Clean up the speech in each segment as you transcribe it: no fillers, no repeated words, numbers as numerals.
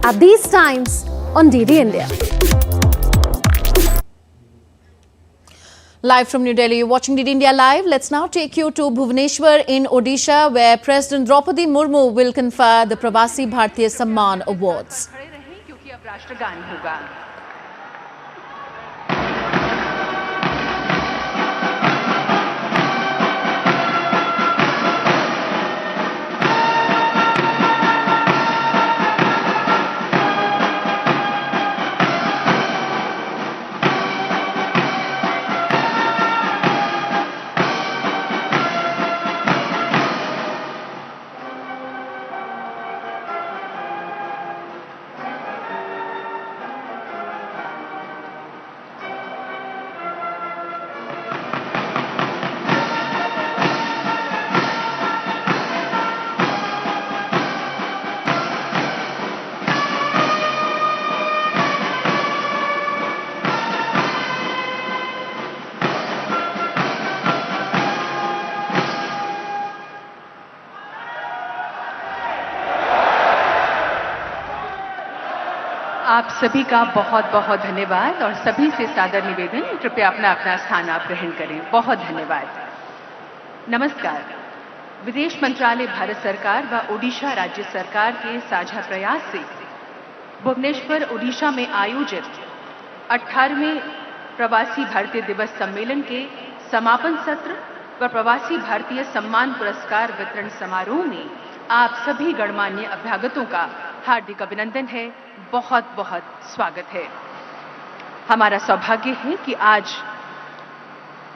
at these times on DD India. Live from New Delhi, you're watching DD India Live. Let's now take you to Bhubaneswar in Odisha, where President Draupadi Murmu will confer the Pravasi Bharatiya Samman Awards. आप सभी का बहुत बहुत धन्यवाद और सभी से सादर निवेदन, कृपया अपना अपना स्थान आप ग्रहण करें। बहुत धन्यवाद। नमस्कार। विदेश मंत्रालय भारत सरकार व ओडिशा राज्य सरकार के साझा प्रयास से भुवनेश्वर ओडिशा में आयोजित 18वें प्रवासी भारतीय दिवस सम्मेलन के समापन सत्र व प्रवासी भारतीय सम्मान पुरस्कार वितरण समारोह में आप सभी गणमान्य अभ्यागतों का हार्दिक अभिनंदन है। बहुत बहुत स्वागत है। हमारा सौभाग्य है कि आज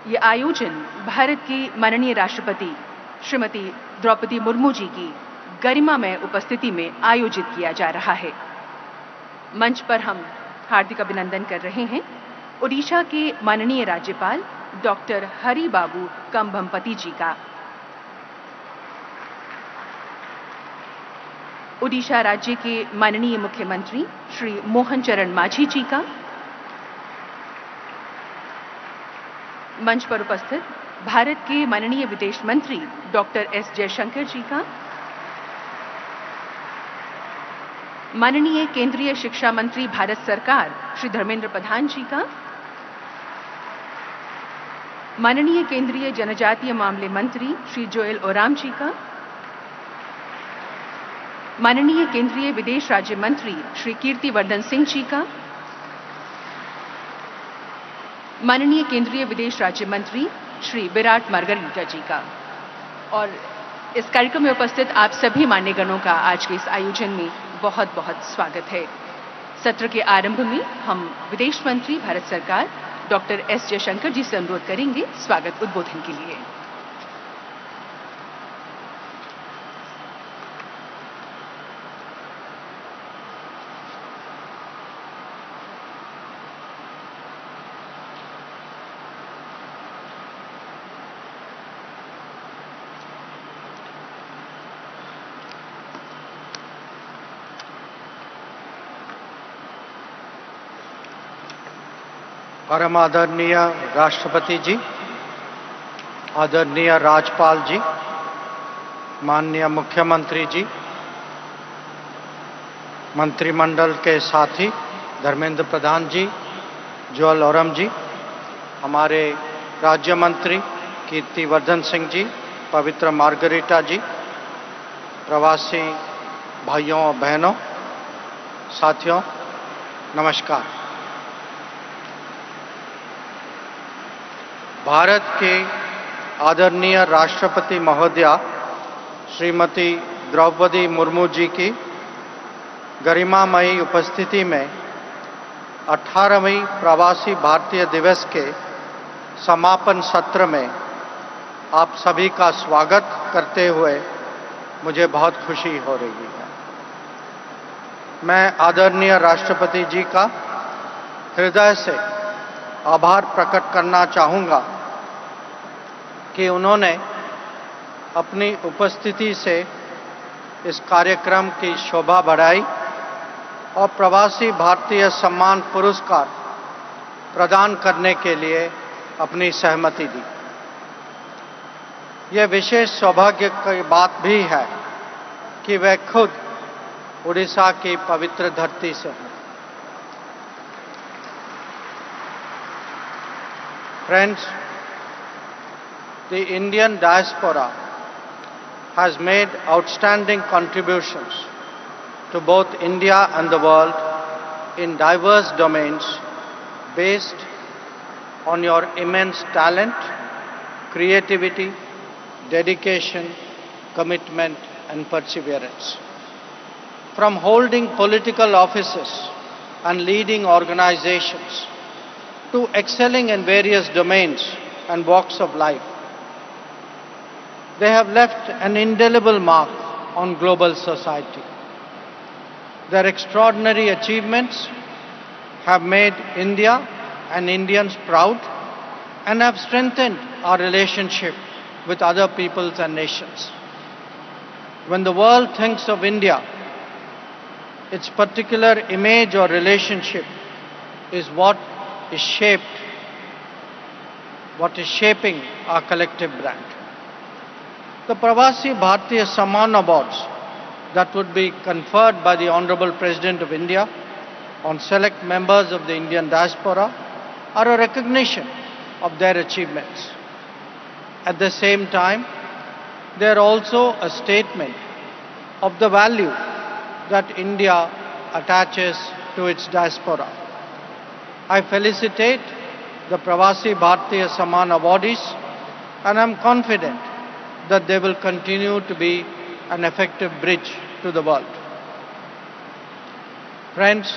ये आयोजन भारत की माननीय राष्ट्रपति श्रीमती द्रौपदी मुर्मू जी की गरिमामय उपस्थिति में आयोजित किया जा रहा है। मंच पर हम हार्दिक अभिनंदन कर रहे हैं ओडिशा के माननीय राज्यपाल डॉक्टर हरि बाबू कंभमपति जी का, ओडिशा राज्य के माननीय मुख्यमंत्री श्री मोहन चरण मांझी जी का, मंच पर उपस्थित भारत के माननीय विदेश मंत्री डॉक्टर एस जयशंकर जी का, माननीय केंद्रीय शिक्षा मंत्री भारत सरकार श्री धर्मेंद्र प्रधान जी का, माननीय केंद्रीय जनजातीय मामले मंत्री श्री जोएल ओराम जी का, माननीय केंद्रीय विदेश राज्य मंत्री श्री कीर्तिवर्धन सिंह जी का, माननीय केंद्रीय विदेश राज्य मंत्री श्री विराट मार्गरीटा जी का और इस कार्यक्रम में उपस्थित आप सभी मान्यगणों का आज के इस आयोजन में बहुत बहुत स्वागत है। सत्र के आरंभ में हम विदेश मंत्री भारत सरकार डॉक्टर एस जयशंकर जी से अनुरोध करेंगे स्वागत उद्बोधन के लिए। परम आदरणीय राष्ट्रपति जी, आदरणीय राज्यपाल जी, माननीय मुख्यमंत्री जी, मंत्रिमंडल के साथी धर्मेंद्र प्रधान जी, जोएल ओराम जी, हमारे राज्य मंत्री कीर्तिवर्धन सिंह जी, पवित्र मार्गरीटा जी, प्रवासी भाइयों और बहनों, साथियों, नमस्कार। भारत के आदरणीय राष्ट्रपति महोदया श्रीमती द्रौपदी मुर्मू जी की गरिमामयी उपस्थिति में 18वें प्रवासी भारतीय दिवस के समापन सत्र में आप सभी का स्वागत करते हुए मुझे बहुत खुशी हो रही है। मैं आदरणीय राष्ट्रपति जी का हृदय से आभार प्रकट करना चाहूँगा कि उन्होंने अपनी उपस्थिति से इस कार्यक्रम की शोभा बढ़ाई और प्रवासी भारतीय सम्मान पुरस्कार प्रदान करने के लिए अपनी सहमति दी। यह विशेष सौभाग्य की बात भी है कि वे खुद उड़ीसा की पवित्र धरती से हूँ। Friends, the Indian diaspora has made outstanding contributions to both India and the world in diverse domains based on your immense talent, creativity, dedication, commitment and perseverance. From holding political offices and leading organizations to excelling in various domains and walks of life, they have left an indelible mark on global society. Their extraordinary achievements have made India and Indians proud and have strengthened our relationship with other peoples and nations. When the world thinks of India, its particular image or relationship is what is shaping our collective brand. The Pravasi Bhartiya Samman Awards that would be conferred by the Honorable President of India on select members of the Indian diaspora are a recognition of their achievements. At the same time, they are also a statement of the value that India attaches to its diaspora. I felicitate the Pravasi Bhartiya Samman awardees and I am confident that they will continue to be an effective bridge to the world. Friends,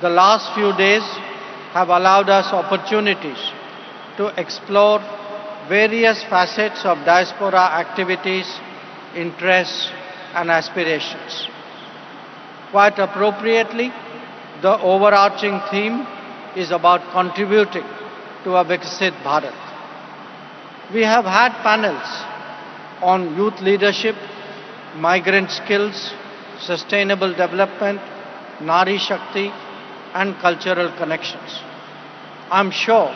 the last few days have allowed us opportunities to explore various facets of diaspora activities, interests and aspirations. Quite appropriately, the overarching theme is about contributing to a Viksit Bharat. We have had panels on youth leadership, migrant skills, sustainable development, Nari Shakti and cultural connections. I am sure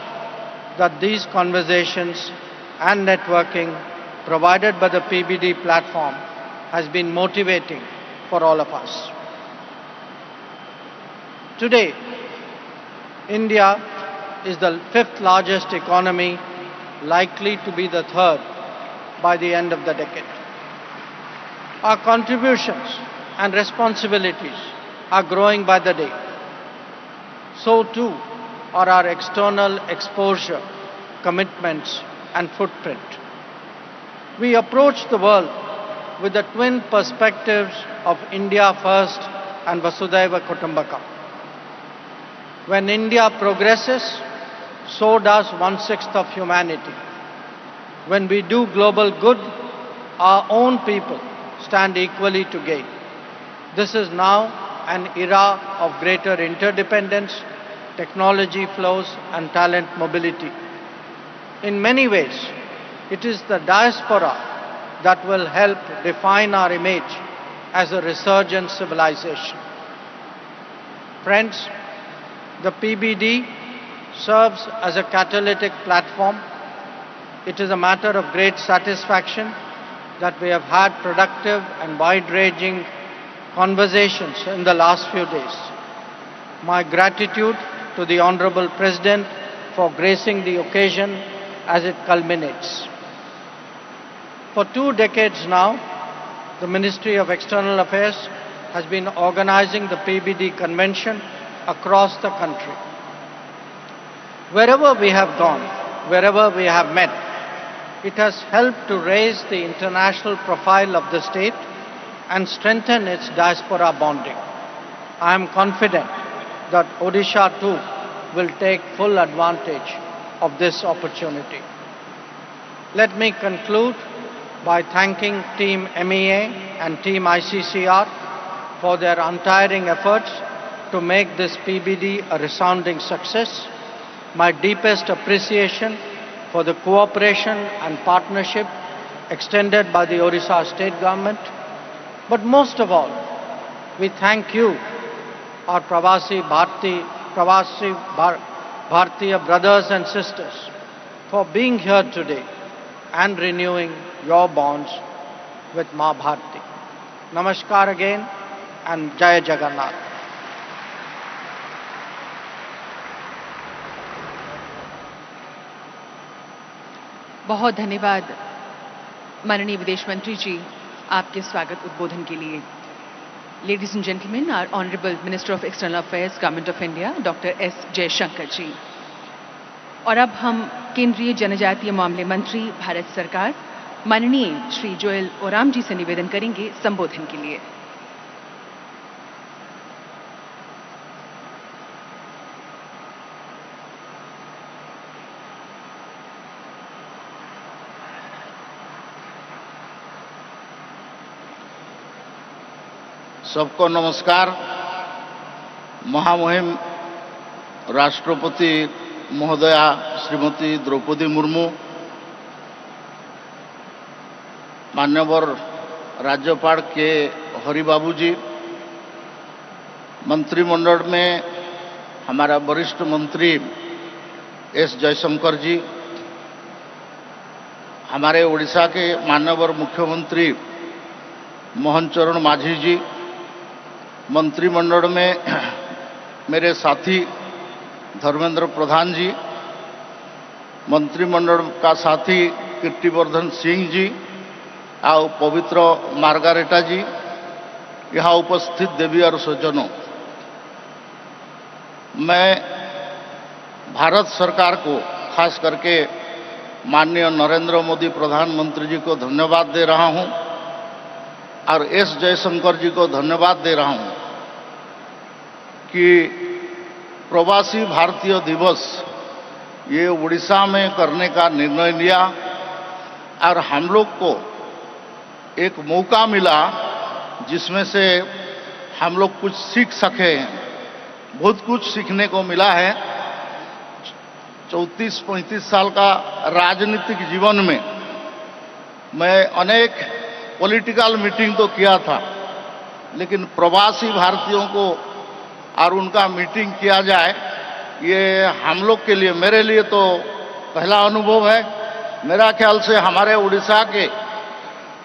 that these conversations and networking provided by the PBD platform has been motivating for all of us. Today, India is the 5th largest economy, likely to be the 3rd by the end of the decade. Our contributions and responsibilities are growing by the day. So too are our external exposure, commitments and footprint. We approach the world with the twin perspectives of India first and Vasudhaiva Kutumbakam. When India progresses, so does 1/6 of humanity. When we do global good, our own people stand equally to gain. This is now an era of greater interdependence, technology flows and talent mobility. In many ways, it is the diaspora that will help define our image as a resurgent civilization. Friends, the PBD serves as a catalytic platform. It is a matter of great satisfaction that we have had productive and wide-ranging conversations in the last few days. My gratitude to the Honorable President for gracing the occasion as it culminates. For 2 decades now, the Ministry of External Affairs has been organizing the PBD convention across the country. Wherever we have gone, wherever we have met, it has helped to raise the international profile of the state and strengthen its diaspora bonding. I am confident that Odisha too will take full advantage of this opportunity. Let me conclude by thanking Team MEA and Team ICCR for their untiring efforts to make this PBD a resounding success. My deepest appreciation for the cooperation and partnership extended by the Odisha State Government. But most of all, we thank you, our Pravasi Bhartiya brothers and sisters, for being here today and renewing your bonds with Ma Bharti. Namaskar again and Jai Jagannath. बहुत धन्यवाद माननीय विदेश मंत्री जी आपके स्वागत उद्बोधन के लिए। Ladies and gentleman, our honourable minister of external affairs government of India doctor S Jaishankar ji. और अब हम केंद्रीय जनजातीय मामले मंत्री भारत सरकार माननीय श्री जोएल ओराम जी से निवेदन करेंगे संबोधन के लिए। सबको नमस्कार। महामहिम राष्ट्रपति महोदया श्रीमती द्रौपदी मुर्मू, मान्यवर राज्यपाल के हरिबाबू जी, मंत्रिमंडल में हमारा वरिष्ठ मंत्री एस जयशंकर जी, हमारे उड़ीसा के मान्यवर मुख्यमंत्री मोहन चरण मांझी जी, मंत्रिमंडल में मेरे साथी धर्मेंद्र प्रधान जी, मंत्रिमंडल का साथी कीर्तिवर्धन सिंह जी और पवित्र मार्गारेटा जी, यहाँ उपस्थित देवी और सज्जनों, मैं भारत सरकार को खास करके माननीय नरेंद्र मोदी प्रधानमंत्री जी को धन्यवाद दे रहा हूँ और एस जयशंकर जी को धन्यवाद दे रहा हूँ कि प्रवासी भारतीय दिवस ये उड़ीसा में करने का निर्णय लिया और हम लोग को एक मौका मिला जिसमें से हम लोग कुछ सीख सके। बहुत कुछ सीखने को मिला है। 34-35 साल का राजनीतिक जीवन में मैं अनेक पॉलिटिकल मीटिंग तो किया था, लेकिन प्रवासी भारतीयों को और उनका मीटिंग किया जाए, ये हम लोग के लिए, मेरे लिए तो पहला अनुभव है। मेरा ख्याल से हमारे उड़ीसा के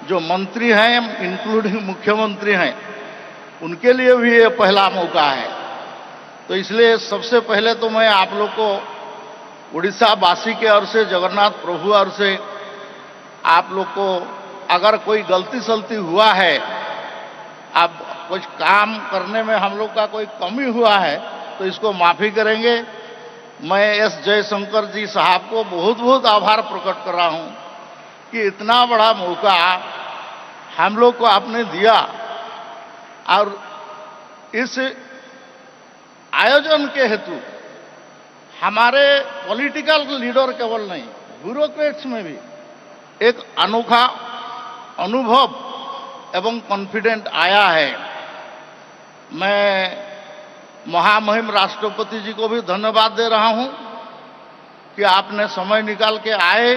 जो मंत्री हैं, इंक्लूडिंग मुख्यमंत्री हैं, उनके लिए भी ये पहला मौका है। तो इसलिए सबसे पहले तो मैं आप लोग को उड़ीसा वासी के ओर से, जगन्नाथ प्रभु ओर से आप लोग को अगर कोई गलती सलती हुआ है, अब कुछ काम करने में हम लोग का कोई कमी हुआ है तो इसको माफ़ी करेंगे। मैं एस जयशंकर जी साहब को बहुत बहुत आभार प्रकट कर रहा हूँ कि इतना बड़ा मौका हम लोग को आपने दिया और इस आयोजन के हेतु हमारे पॉलिटिकल लीडर केवल नहीं, ब्यूरोक्रेट्स में भी एक अनोखा अनुभव एवं कॉन्फिडेंट आया है। मैं महामहिम राष्ट्रपति जी को भी धन्यवाद दे रहा हूं कि आपने समय निकाल के आए।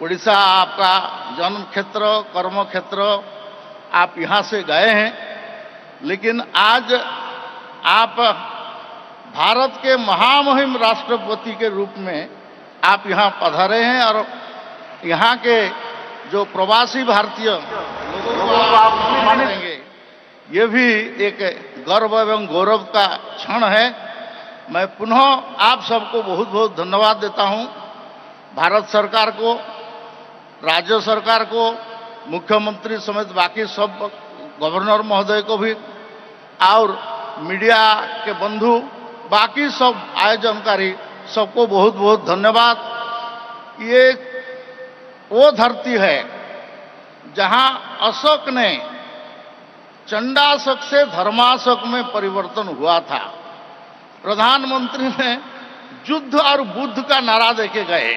उड़ीसा आपका जन्म क्षेत्र, कर्म क्षेत्र, आप यहां से गए हैं, लेकिन आज आप भारत के महामहिम राष्ट्रपति के रूप में आप यहां पधारे हैं और यहां के जो प्रवासी भारतीय लोगों को आप मानेंगे, ये भी एक गर्व एवं गौरव का क्षण है। मैं पुनः आप सबको बहुत बहुत धन्यवाद देता हूं। भारत सरकार को, राज्य सरकार को, मुख्यमंत्री समेत बाकी सब गवर्नर महोदय को भी और मीडिया के बंधु, बाकी सब आयोजनकारी सबको बहुत बहुत धन्यवाद। ये वो धरती है जहां अशोक ने चंडाशक से धर्माशक में परिवर्तन हुआ था। प्रधानमंत्री ने युद्ध और बुद्ध का नारा देके गए।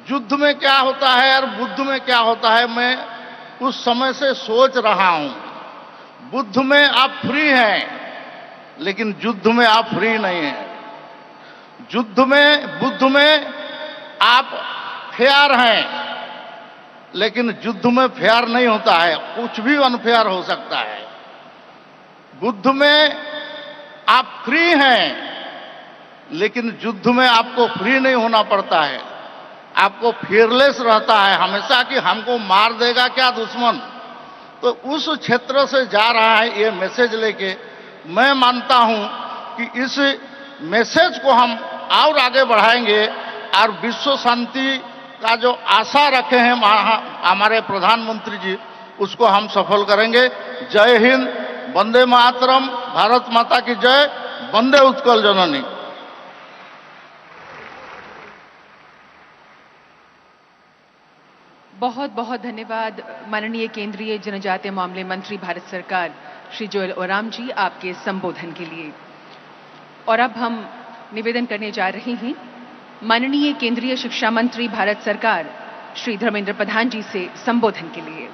युद्ध में क्या होता है और बुद्ध में क्या होता है, मैं उस समय से सोच रहा हूं। बुद्ध में आप फ्री हैं, लेकिन युद्ध में आप फ्री नहीं हैं। युद्ध में, बुद्ध में आप फेयर हैं, लेकिन युद्ध में फेयर नहीं होता है, कुछ भी अनफेयर हो सकता है। बुद्ध में आप फ्री हैं, लेकिन युद्ध में आपको फ्री नहीं होना पड़ता है, आपको फियरलेस रहता है हमेशा कि हमको मार देगा क्या दुश्मन, तो उस क्षेत्र से जा रहा है ये मैसेज लेके। मैं मानता हूं कि इस मैसेज को हम और आगे बढ़ाएंगे और विश्व शांति का जो आशा रखे हैं हमारे प्रधानमंत्री जी, उसको हम सफल करेंगे। जय हिंद, वंदे मातरम, भारत माता की जय, वंदे उत्कल जननी। बहुत बहुत धन्यवाद माननीय केंद्रीय जनजातीय मामले मंत्री भारत सरकार श्री जुएल ओराम जी, आपके संबोधन के लिए। और अब हम निवेदन करने जा रहे हैं माननीय केंद्रीय शिक्षा मंत्री भारत सरकार श्री धर्मेंद्र प्रधान जी से संबोधन के लिए।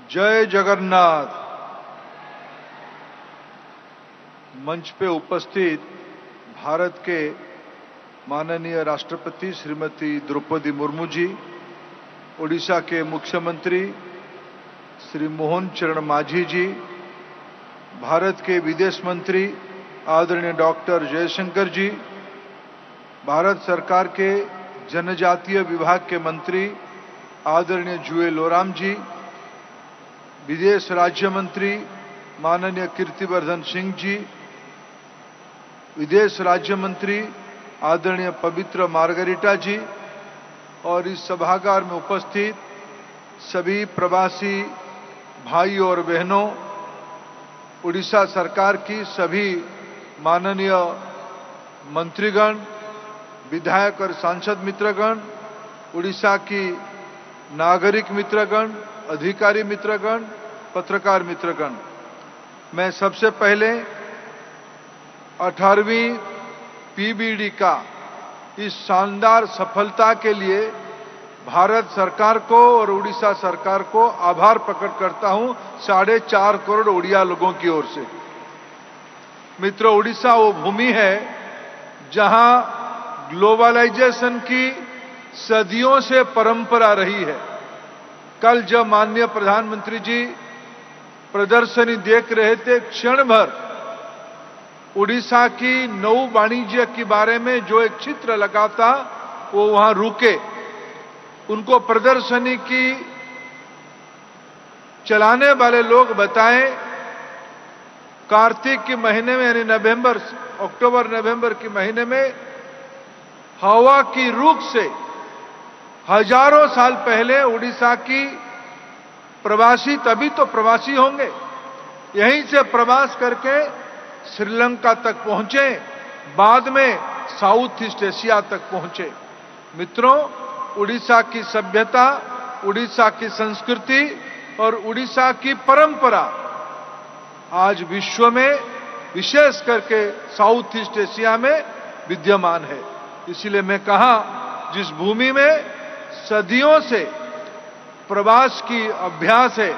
जय जगन्नाथ। मंच पे उपस्थित भारत के माननीय राष्ट्रपति श्रीमती द्रौपदी मुर्मू जी, ओडिशा के मुख्यमंत्री श्री मोहन चरण मांझी जी, भारत के विदेश मंत्री आदरणीय डॉक्टर जयशंकर जी, भारत सरकार के जनजातीय विभाग के मंत्री आदरणीय जुएल ओराम जी, विदेश राज्य मंत्री माननीय कीर्तिवर्धन सिंह जी, विदेश राज्य मंत्री आदरणीय पवित्र मार्गरिटा जी और इस सभागार में उपस्थित सभी प्रवासी भाई और बहनों, उड़ीसा सरकार की सभी माननीय मंत्रीगण, विधायक और सांसद मित्रगण, उड़ीसा की नागरिक मित्रगण, अधिकारी मित्रगण, पत्रकार मित्रगण, मैं सबसे पहले 18वीं पीबीडी का इस शानदार सफलता के लिए भारत सरकार को और उड़ीसा सरकार को आभार प्रकट करता हूं 4.5 करोड़ उड़िया लोगों की ओर से। मित्रों, उड़ीसा वो भूमि है जहां ग्लोबलाइजेशन की सदियों से परंपरा रही है। कल जब माननीय प्रधानमंत्री जी प्रदर्शनी देख रहे थे, क्षण भर उड़ीसा की नौ वाणिज्य के बारे में जो एक चित्र लगा था वो वहां रुके। उनको प्रदर्शनी की चलाने वाले लोग बताएं, कार्तिक के महीने में यानी अक्टूबर नवंबर के महीने में हवा की रुख से हजारों साल पहले उड़ीसा की प्रवासी, तभी तो प्रवासी होंगे, यहीं से प्रवास करके श्रीलंका तक पहुंचे, बाद में साउथ ईस्ट एशिया तक पहुंचे। मित्रों, उड़ीसा की सभ्यता, उड़ीसा की संस्कृति और उड़ीसा की परंपरा आज विश्व में, विशेष करके साउथ ईस्ट एशिया में विद्यमान है। इसलिए मैं कहा, जिस भूमि में सदियों से प्रवास की अभ्यास है,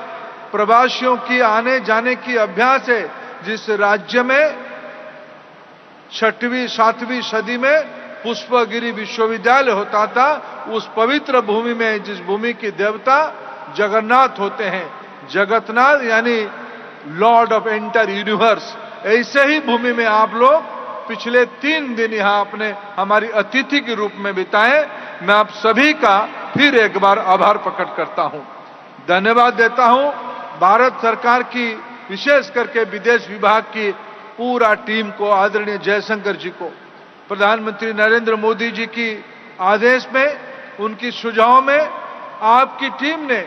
प्रवासियों की आने जाने की अभ्यास है, जिस राज्य में 6वीं 7वीं सदी में पुष्पगिरी विश्वविद्यालय होता था, उस पवित्र भूमि में, जिस भूमि की देवता जगन्नाथ होते हैं, जगतनाथ यानी लॉर्ड ऑफ एंटायर यूनिवर्स, ऐसे ही भूमि में आप लोग पिछले 3 दिन यहां अपने हमारी अतिथि के रूप में बिताए। मैं आप सभी का फिर एक बार आभार प्रकट करता हूं, धन्यवाद देता हूं भारत सरकार की, विशेष करके विदेश विभाग की पूरा टीम को, आदरणीय जयशंकर जी को, प्रधानमंत्री नरेंद्र मोदी जी की आदेश में, उनकी सुझाव में आपकी टीम ने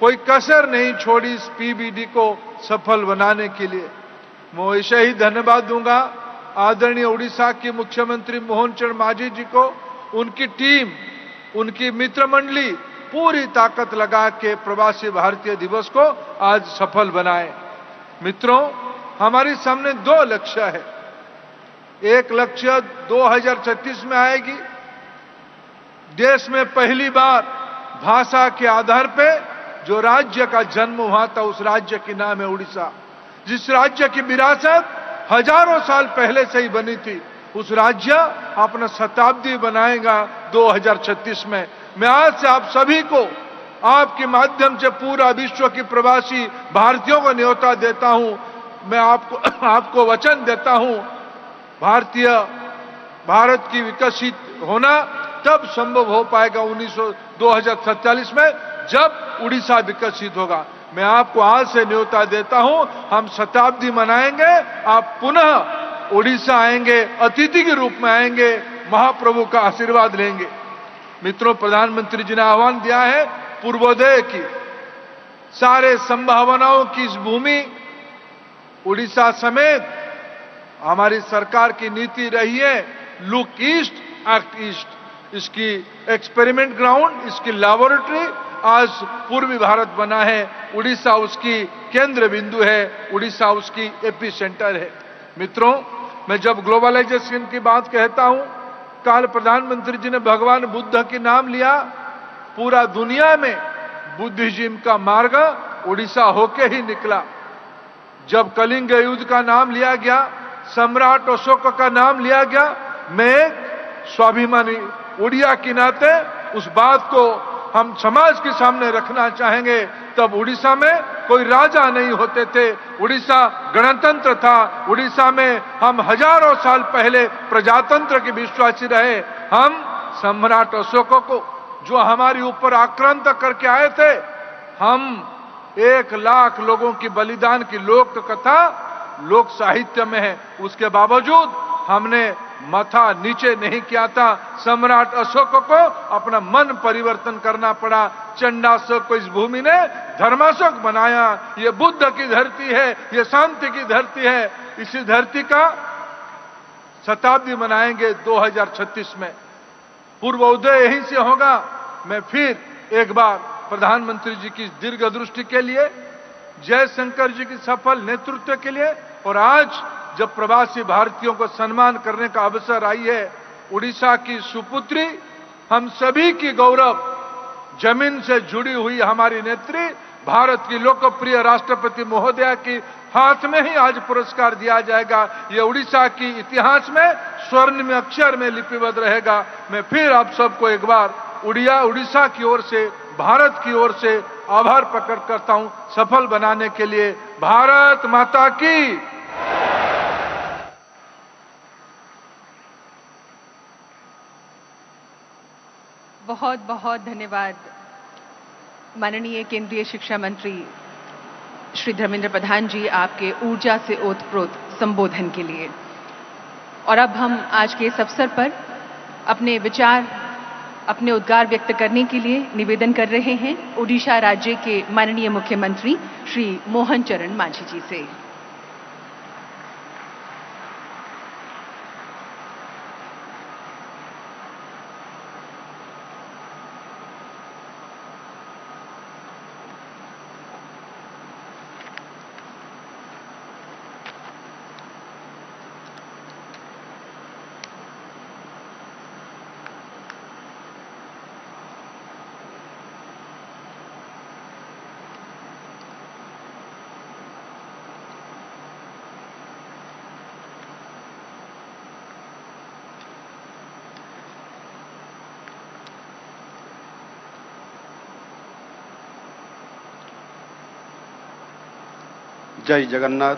कोई कसर नहीं छोड़ी इस पीबीडी को सफल बनाने के लिए। मैं वैसे ही धन्यवाद दूंगा आदरणीय उड़ीसा के मुख्यमंत्री मोहन चरण मांझी जी को, उनकी टीम, उनकी मित्र मंडली पूरी ताकत लगा के प्रवासी भारतीय दिवस को आज सफल बनाए। मित्रों, हमारे सामने 2 लक्ष्य है। एक लक्ष्य 2036 में आएगी, देश में पहली बार भाषा के आधार पे जो राज्य का जन्म हुआ था, उस राज्य की नाम है उड़ीसा। जिस राज्य की विरासत हजारों साल पहले से ही बनी थी, उस राज्य अपना शताब्दी बनाएगा 2036 में। मैं आज से आप सभी को, आपके माध्यम से पूरा विश्व के प्रवासी भारतीयों को न्योता देता हूं। मैं आपको वचन देता हूं भारत की विकसित होना तब संभव हो पाएगा 2047 में, जब उड़ीसा विकसित होगा। मैं आपको आज से न्योता देता हूं, हम शताब्दी मनाएंगे, आप पुनः उड़ीसा आएंगे, अतिथि के रूप में आएंगे, महाप्रभु का आशीर्वाद लेंगे। मित्रों, प्रधानमंत्री जी ने आह्वान दिया है पूर्वोदय की, सारे संभावनाओं की इस भूमि उड़ीसा समेत हमारी सरकार की नीति रही है लुक ईस्ट एक्ट ईस्ट। इसकी एक्सपेरिमेंट ग्राउंड, इसकी लैबोरेटरी आज पूर्वी भारत बना है। उड़ीसा उसकी केंद्र बिंदु है, उड़ीसा उसकी एपी सेंटर है। मित्रों, मैं जब ग्लोबलाइजेशन की बात कहता हूं, कल प्रधानमंत्री जी ने भगवान बुद्ध के नाम लिया। पूरा दुनिया में बुद्धिज्म का मार्ग उड़ीसा होके ही निकला। जब कलिंग युद्ध का नाम लिया गया, सम्राट अशोक का नाम लिया गया, मैं स्वाभिमानी उड़िया के नाते उस बात को हम समाज के सामने रखना चाहेंगे। तब उड़ीसा में कोई राजा नहीं होते थे, उड़ीसा गणतंत्र था। उड़ीसा में हम हजारों साल पहले प्रजातंत्र के विश्वासी रहे। हम सम्राट अशोक को, जो हमारे ऊपर आक्रांत करके आए थे, हम 1 लाख लोगों की बलिदान की लोक कथा लोक साहित्य में है। उसके बावजूद हमने माथा नीचे नहीं किया था। सम्राट अशोक को अपना मन परिवर्तन करना पड़ा। चंडाशोक को इस भूमि ने धर्माशोक बनाया। ये बुद्ध की धरती है, ये शांति की धरती है। इसी धरती का शताब्दी मनाएंगे 2036 में। पूर्वोदय यहीं से होगा। मैं फिर एक बार प्रधानमंत्री जी की दीर्घ दृष्टि के लिए, जयशंकर जी की सफल नेतृत्व के लिए, और आज जब प्रवासी भारतीयों को सम्मान करने का अवसर आई है, उड़ीसा की सुपुत्री, हम सभी की गौरव, जमीन से जुड़ी हुई हमारी नेत्री, भारत की लोकप्रिय राष्ट्रपति महोदया की हाथ में ही आज पुरस्कार दिया जाएगा। ये उड़ीसा की इतिहास में स्वर्ण में अक्षर में लिपिबद्ध रहेगा। मैं फिर आप सबको एक बार उड़ीसा की ओर से, भारत की ओर से आभार प्रकट करता हूं सफल बनाने के लिए। भारत माता की। बहुत बहुत धन्यवाद माननीय केंद्रीय शिक्षा मंत्री श्री धर्मेंद्र प्रधान जी, आपके ऊर्जा से ओतप्रोत संबोधन के लिए। और अब हम आज के इस अवसर पर अपने विचार, अपने उद्गार व्यक्त करने के लिए निवेदन कर रहे हैं ओडिशा राज्य के माननीय मुख्यमंत्री श्री मोहन चरण मांझी जी से। जय Jagannath.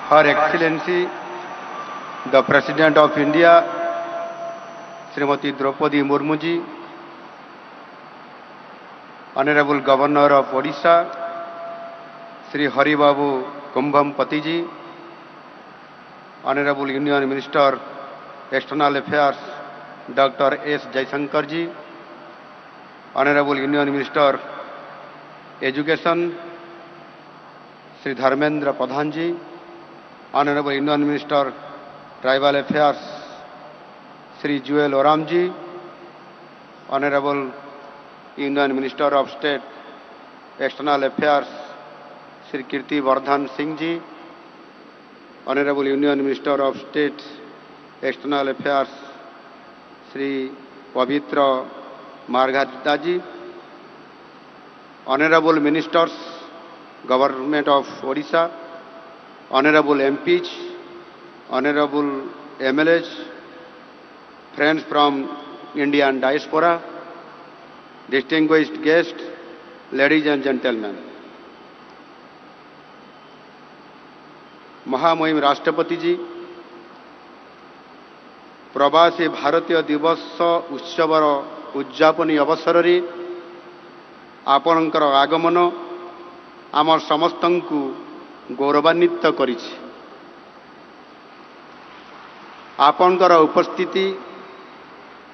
Her Excellency the President of India Srimati Draupadi Murmu ji, Honorable Governor of Odisha Sri Hari Babu Kumbhampati ji, Honorable Union Minister External Affairs Dr. S. Jaishankar ji, Honorable Union Minister Education Sri Dharmendra Pradhan ji, Honorable Union Minister Tribal Affairs Sri Jewel Oram ji, Honorable Union Minister of State External Affairs Sri Kirti Vardhan Singh ji, Honorable Union Minister of State External Affairs Sri Pavitra Margarita ji, Honorable Ministers, Government of Odisha, Honorable MPs, Honorable MLAs, friends from Indian diaspora, distinguished guests, ladies and gentlemen, महामहिम राष्ट्रपति जी, प्रवासी भारतीय दिवस उत्सवर उद्यापनी अवसर रे आपणकर आगमन आम समस्त को गौरवान्वित करिछि। आपणकर उपस्थिति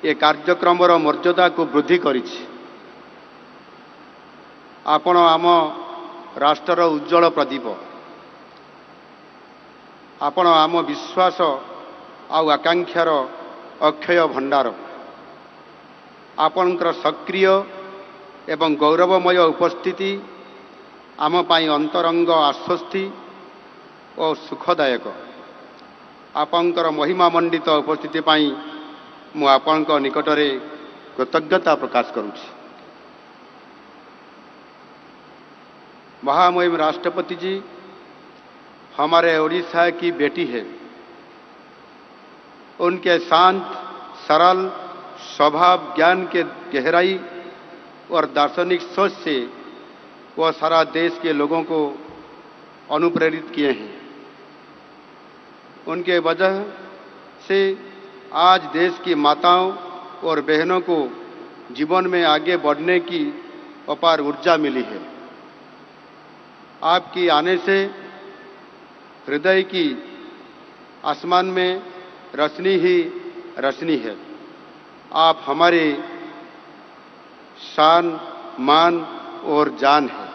ए कार्यक्रम मर्यादा को वृद्धि करिछि। आपण आम राष्ट्र उज्जवल प्रदीप। आपण आम विश्वास आउ आकांक्षार अक्षय भंडार। आपणकर सक्रिय एवं गौरवमय उपस्थिति आम पाई अंतरंग आश्वस्ति और सुखदायक। आपणकर महिमामंडित उपस्थिति पाई मु आपणक निकटरे कृतज्ञता प्रकाश करुछि। महामहिम राष्ट्रपति जी, हमारे उड़ीसा की बेटी है। उनके शांत, सरल स्वभाव, ज्ञान के गहराई और दार्शनिक सोच से वह सारा देश के लोगों को अनुप्रेरित किए हैं। उनके वजह से आज देश की माताओं और बहनों को जीवन में आगे बढ़ने की अपार ऊर्जा मिली है। आपकी आने से हृदय की आसमान में रोशनी ही रोशनी है। आप हमारे शान, मान और जान है।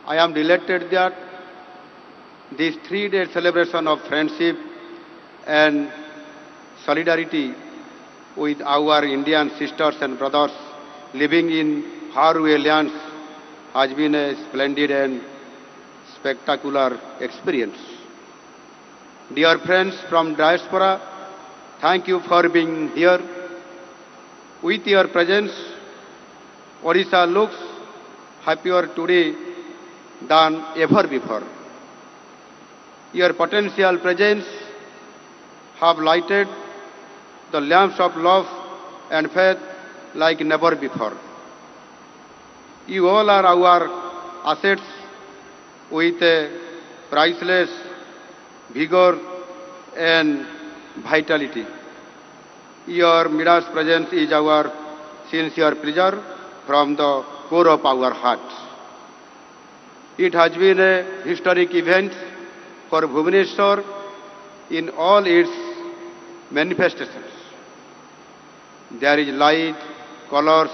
I am delighted that this 3-day celebration of friendship and solidarity with our Indian sisters and brothers living in faraway lands has been a splendid and spectacular experience. Dear friends from diaspora, thank you for being here. With your presence, Odisha looks happier today than ever before. Your potential presence have lighted the lamps of love and faith like never before. You all are our assets with a priceless vigor and vitality. Your midst presence is our sincere pleasure from the core of our hearts. It has been a historic event for Bhubaneswar in all its manifestations. There is light, colors,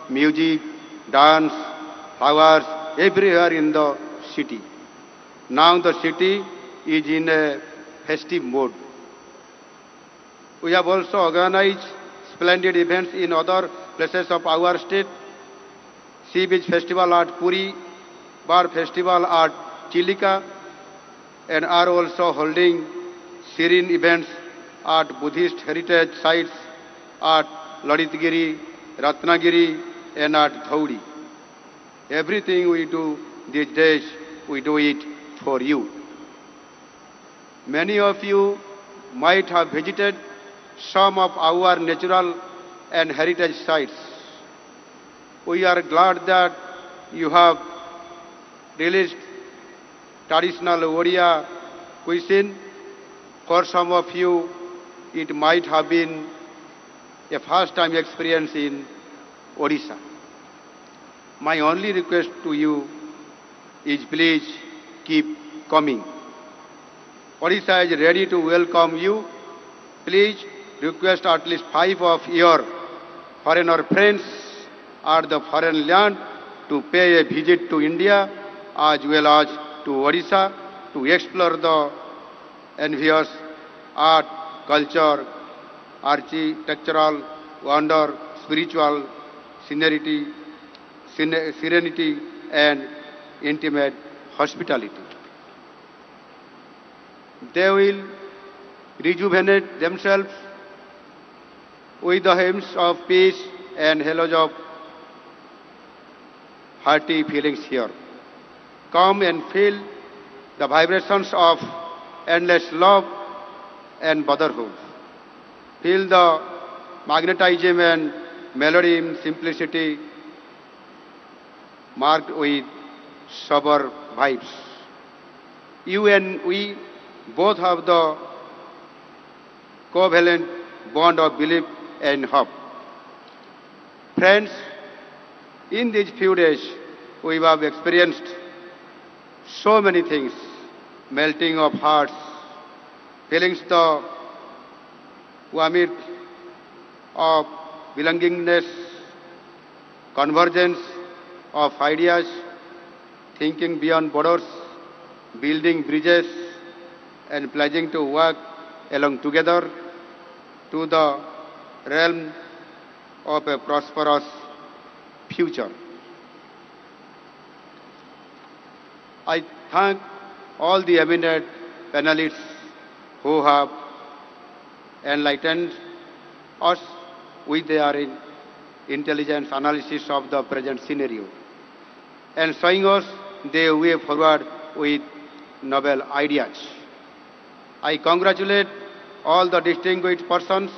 music, dance, flowers everywhere in the city. Now the city is in a festive mode. We have also organized splendid events in other places of our state. Sea Beach Festival at Puri, Bar Festival at Chilika, and are also holding serene events at Buddhist heritage sites at Lalitgiri, Ratnagiri, and at Dhaudi. Everything we do these days, we do it for you. Many of you might have visited some of our natural and heritage sites. We are glad that you have released traditional Odia cuisine. For some of you, it might have been a first-time experience in Odisha. My only request to you is please keep coming. Odisha is ready to welcome you. Please request at least 5 of your foreigner friends at the foreign land to pay a visit to India as well as to Odisha to explore the envious art, culture, architectural wonder, spiritual serenity, and intimate hospitality. They will rejuvenate themselves with the hymns of peace and halos of hearty feelings here. Come and feel the vibrations of endless love and brotherhood. Feel the magnetism and melody in simplicity, marked with sober vibes. You and we both have the covalent bond of belief and hope. Friends, in these few days, we have experienced so many things: melting of hearts, feelings the warmth of belongingness, convergence of ideas, thinking beyond borders, building bridges, and pledging to work along together to the realm of a prosperous future. I thank all the eminent panelists who have enlightened us with their intelligent analysis of the present scenario and showing us the way forward with novel ideas. I congratulate all the distinguished persons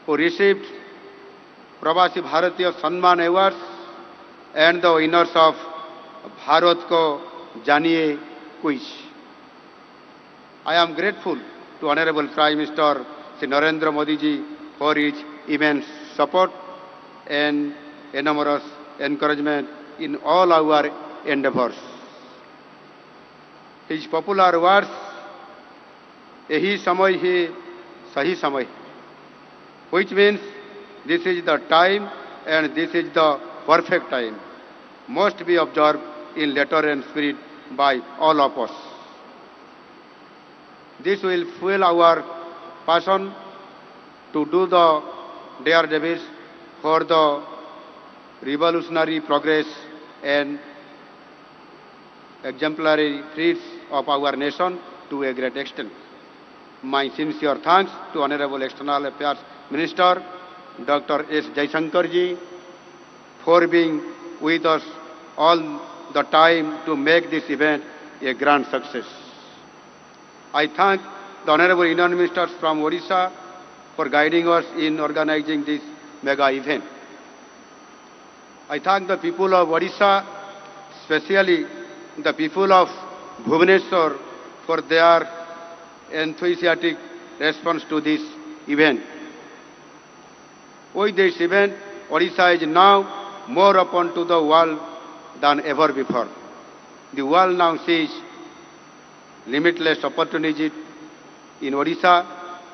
who received Pravasi Bharatiya Samman Awards and the winners of Bharat Ko Janiye quiz. I am grateful to Honorable Prime Minister Shri Narendra Modi ji for his immense support and enormous encouragement in all our endeavors. His popular words, "Yahi samay hai, sahi samay," which means this is the time and this is the perfect time, must be observed in letter and spirit by all of us. This will fuel our passion to do the daredevils for the revolutionary progress and exemplary feats of our nation to a great extent. My sincere thanks to Honorable External Affairs Minister Dr. S. Jaishankar ji for being with us all the time to make this event a grand success. I thank the Honorable Union Ministers from Odisha for guiding us in organizing this mega event. I thank the people of Odisha, especially the people of Bhubaneswar, for their enthusiastic response to this event. With this event, Odisha is now more open to the world than ever before. The world now sees limitless opportunities in Odisha.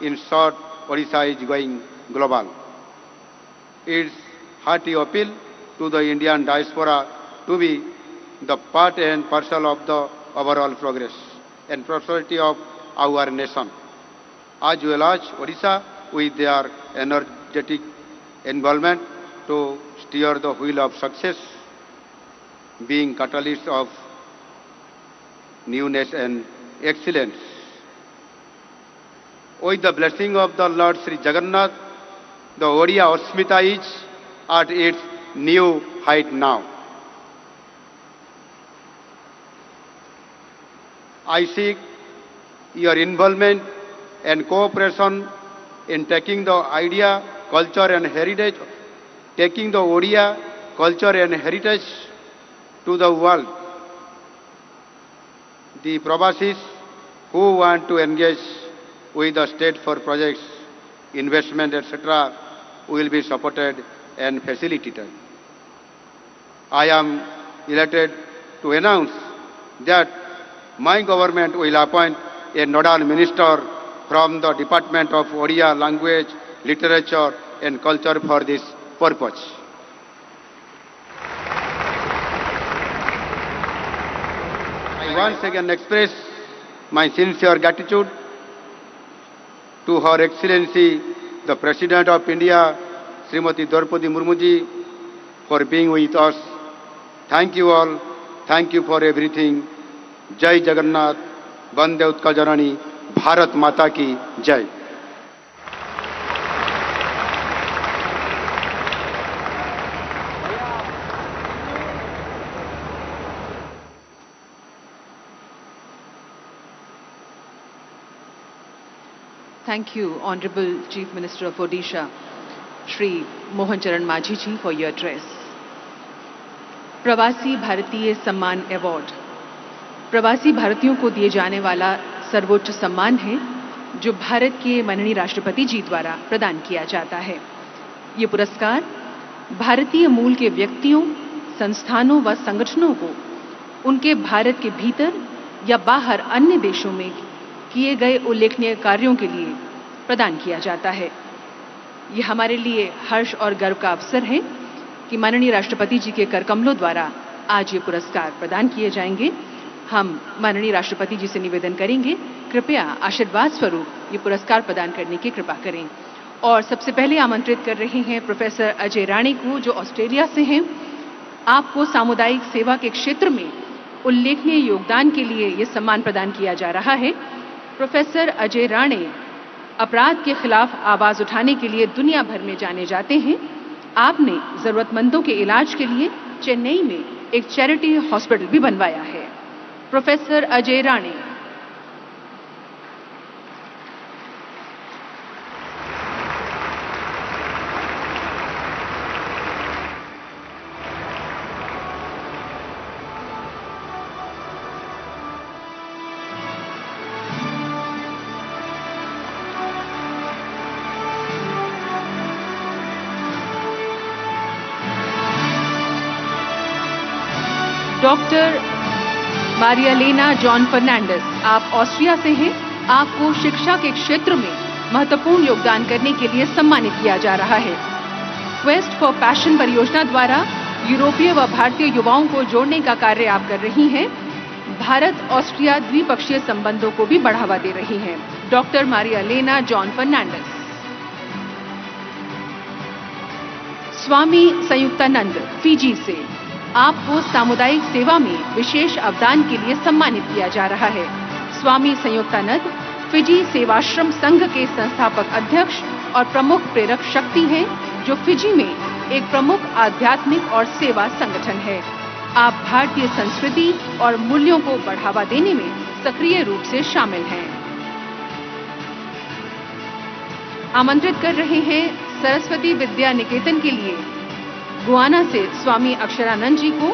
In short, Odisha is going global. Its hearty appeal to the Indian diaspora to be the part and parcel of the overall progress and prosperity of our nation, as well as Odisha with their energetic involvement to steer the wheel of success, being catalyst of newness and excellence. With the blessing of the Lord Sri Jagannath, the Odia Asmita is at its new height now. I seek your involvement and cooperation in taking the idea, culture and heritage, taking the Odia culture and heritage to the world. The Pravasis who want to engage with the state for projects, investment, etc., will be supported and facilitated. I am elated to announce that my government will appoint a nodal minister from the Department of Odia Language, Literature and Culture for this purpose. I once again express my sincere gratitude to Her Excellency, the President of India, Srimati Draupadi Murmu ji, for being with us. Thank you all. Thank you for everything. Jai Jagannath, Vande Utkal Janani, Bharat Mata ki Jai. Thank you, Honorable Chief Minister of Odisha. Shri Mohan चरण मांझी जी for your address. प्रवासी भारतीय सम्मान award प्रवासी भारतीयों को दिए जाने वाला सर्वोच्च सम्मान है जो भारत के माननीय राष्ट्रपति जी द्वारा प्रदान किया जाता है। ये पुरस्कार भारतीय मूल के व्यक्तियों, संस्थानों व संगठनों को उनके भारत के भीतर या बाहर अन्य देशों में किए गए उल्लेखनीय कार्यों के लिए प्रदान किया जाता है। ये हमारे लिए हर्ष और गर्व का अवसर है कि माननीय राष्ट्रपति जी के करकमलों द्वारा आज ये पुरस्कार प्रदान किए जाएंगे। हम माननीय राष्ट्रपति जी से निवेदन करेंगे, कृपया आशीर्वाद स्वरूप ये पुरस्कार प्रदान करने की कृपा करें। और सबसे पहले आमंत्रित कर रहे हैं प्रोफेसर अजय राणे को, जो ऑस्ट्रेलिया से हैं। आपको सामुदायिक सेवा के क्षेत्र में उल्लेखनीय योगदान के लिए ये सम्मान प्रदान किया जा रहा है। प्रोफेसर अजय राणे अपराध के खिलाफ आवाज उठाने के लिए दुनिया भर में जाने जाते हैं। आपने जरूरतमंदों के इलाज के लिए चेन्नई में एक चैरिटी हॉस्पिटल भी बनवाया है। प्रोफेसर अजय राणे। डॉक्टर मारिया लेना जॉन फर्नांडिस, आप ऑस्ट्रिया से हैं। आपको शिक्षा के क्षेत्र में महत्वपूर्ण योगदान करने के लिए सम्मानित किया जा रहा है। क्वेस्ट फॉर पैशन परियोजना द्वारा यूरोपीय व भारतीय युवाओं को जोड़ने का कार्य आप कर रही हैं। भारत ऑस्ट्रिया द्विपक्षीय संबंधों को भी बढ़ावा दे रही हैं। डॉक्टर मारिया लेना जॉन फर्नांडिस। स्वामी संयुक्तानंद, फिजी से, आपको सामुदायिक सेवा में विशेष अवदान के लिए सम्मानित किया जा रहा है। स्वामी संयुक्तानंद फिजी सेवाश्रम संघ के संस्थापक अध्यक्ष और प्रमुख प्रेरक शक्ति हैं, जो फिजी में एक प्रमुख आध्यात्मिक और सेवा संगठन है। आप भारतीय संस्कृति और मूल्यों को बढ़ावा देने में सक्रिय रूप से शामिल हैं। आमंत्रित कर रहे हैं सरस्वती विद्या निकेतन के लिए गुआना से स्वामी अक्षरानंद जी को।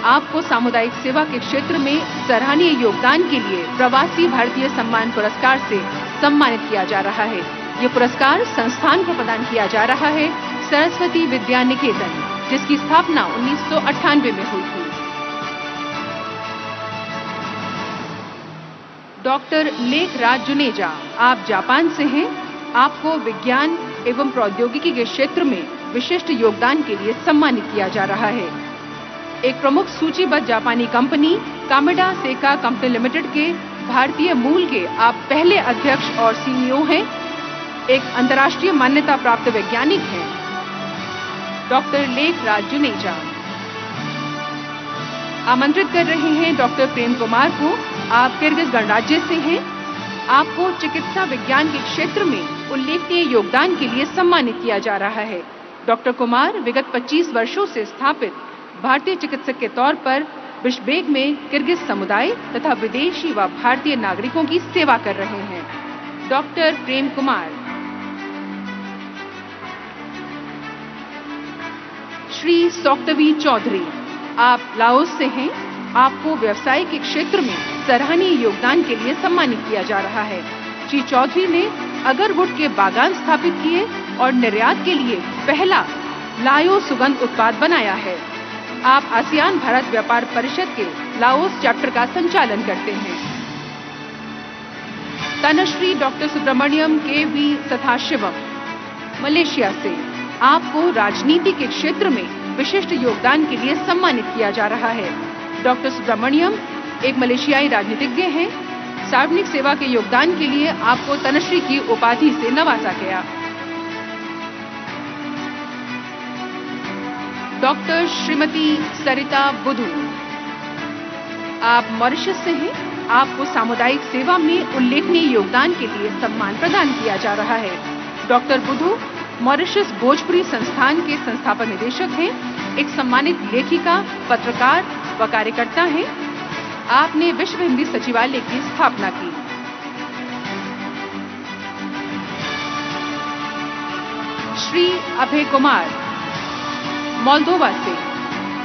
आपको सामुदायिक सेवा के क्षेत्र में सराहनीय योगदान के लिए प्रवासी भारतीय सम्मान पुरस्कार से सम्मानित किया जा रहा है। ये पुरस्कार संस्थान को प्रदान किया जा रहा है, सरस्वती विद्या निकेतन, जिसकी स्थापना 1998 में हुई थी। डॉक्टर लेखराज जुनेजा, आप जापान से हैं। आपको विज्ञान एवं प्रौद्योगिकी के क्षेत्र में विशिष्ट योगदान के लिए सम्मानित किया जा रहा है। एक प्रमुख सूचीबद्ध जापानी कंपनी कामेडा सेका कंपनी लिमिटेड के भारतीय मूल के आप पहले अध्यक्ष और सीईओ हैं। एक अंतर्राष्ट्रीय मान्यता प्राप्त वैज्ञानिक हैं। डॉक्टर लेखराज जुनेजा। आमंत्रित कर रहे हैं डॉक्टर प्रेम कुमार को, आप किर्गिज गणराज्य से हैं। आपको चिकित्सा विज्ञान के क्षेत्र में उल्लेखनीय योगदान के लिए सम्मानित किया जा रहा है। डॉक्टर कुमार विगत 25 वर्षों से स्थापित भारतीय चिकित्सक के तौर पर बिश्केक में किर्गिज समुदाय तथा विदेशी व भारतीय नागरिकों की सेवा कर रहे हैं। डॉक्टर प्रेम कुमार। श्री सौक्तवी चौधरी, आप लाओस से हैं। आपको व्यवसाय के क्षेत्र में सराहनीय योगदान के लिए सम्मानित किया जा रहा है। श्री चौधरी ने अगरवुड के बागान स्थापित किए और निर्यात के लिए पहला लाओ सुगंध उत्पाद बनाया है। आप आसियान भारत व्यापार परिषद के लाओस चैप्टर का संचालन करते हैं। Tanushree doctor Subramaniam K V. Sathasivam, Malaysia से, आपको राजनीति के क्षेत्र में विशिष्ट योगदान के लिए सम्मानित किया जा रहा है। डॉक्टर सुब्रमण्यम एक मलेशियाई राजनीतिज्ञ हैं। सार्वजनिक सेवा के योगदान के लिए आपको तनुश्री की उपाधि से नवाजा गया। डॉक्टर श्रीमती सरिता बुधू, आप मॉरिशस से हैं। आपको सामुदायिक सेवा में उल्लेखनीय योगदान के लिए सम्मान प्रदान किया जा रहा है। डॉक्टर बुधू मॉरिशस भोजपुरी संस्थान के संस्थापक निदेशक हैं, एक सम्मानित लेखिका, पत्रकार व कार्यकर्ता हैं। आपने विश्व हिंदी सचिवालय की स्थापना की। श्री अभय कुमार मोल्दोवा से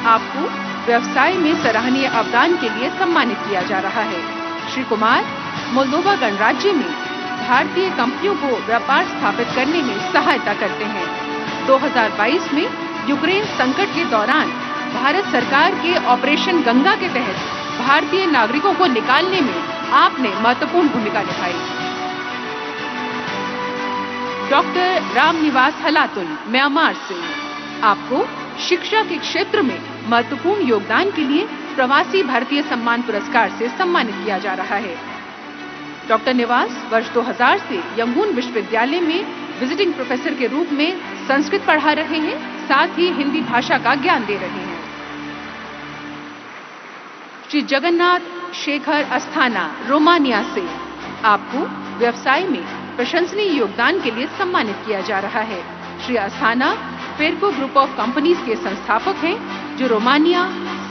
आपको व्यवसाय में सराहनीय अवदान के लिए सम्मानित किया जा रहा है। श्री कुमार मोल्दोवा गणराज्य में भारतीय कंपनियों को व्यापार स्थापित करने में सहायता करते हैं। 2022 में यूक्रेन संकट के दौरान भारत सरकार के ऑपरेशन गंगा के तहत भारतीय नागरिकों को निकालने में आपने महत्वपूर्ण भूमिका निभाई। डॉक्टर रामनिवास हलातुल म्यांमार से आपको शिक्षा के क्षेत्र में महत्वपूर्ण योगदान के लिए प्रवासी भारतीय सम्मान पुरस्कार से सम्मानित किया जा रहा है। डॉक्टर निवास वर्ष 2000 से यंगून विश्वविद्यालय में विजिटिंग प्रोफेसर के रूप में संस्कृत पढ़ा रहे हैं, साथ ही हिंदी भाषा का ज्ञान दे रहे हैं। श्री जगन्नाथ शेखर अस्थाना रोमानिया से आपको व्यवसाय में प्रशंसनीय योगदान के लिए सम्मानित किया जा रहा है। Shri Asthana Ferco group of companies के संस्थापक हैं, जो रोमानिया,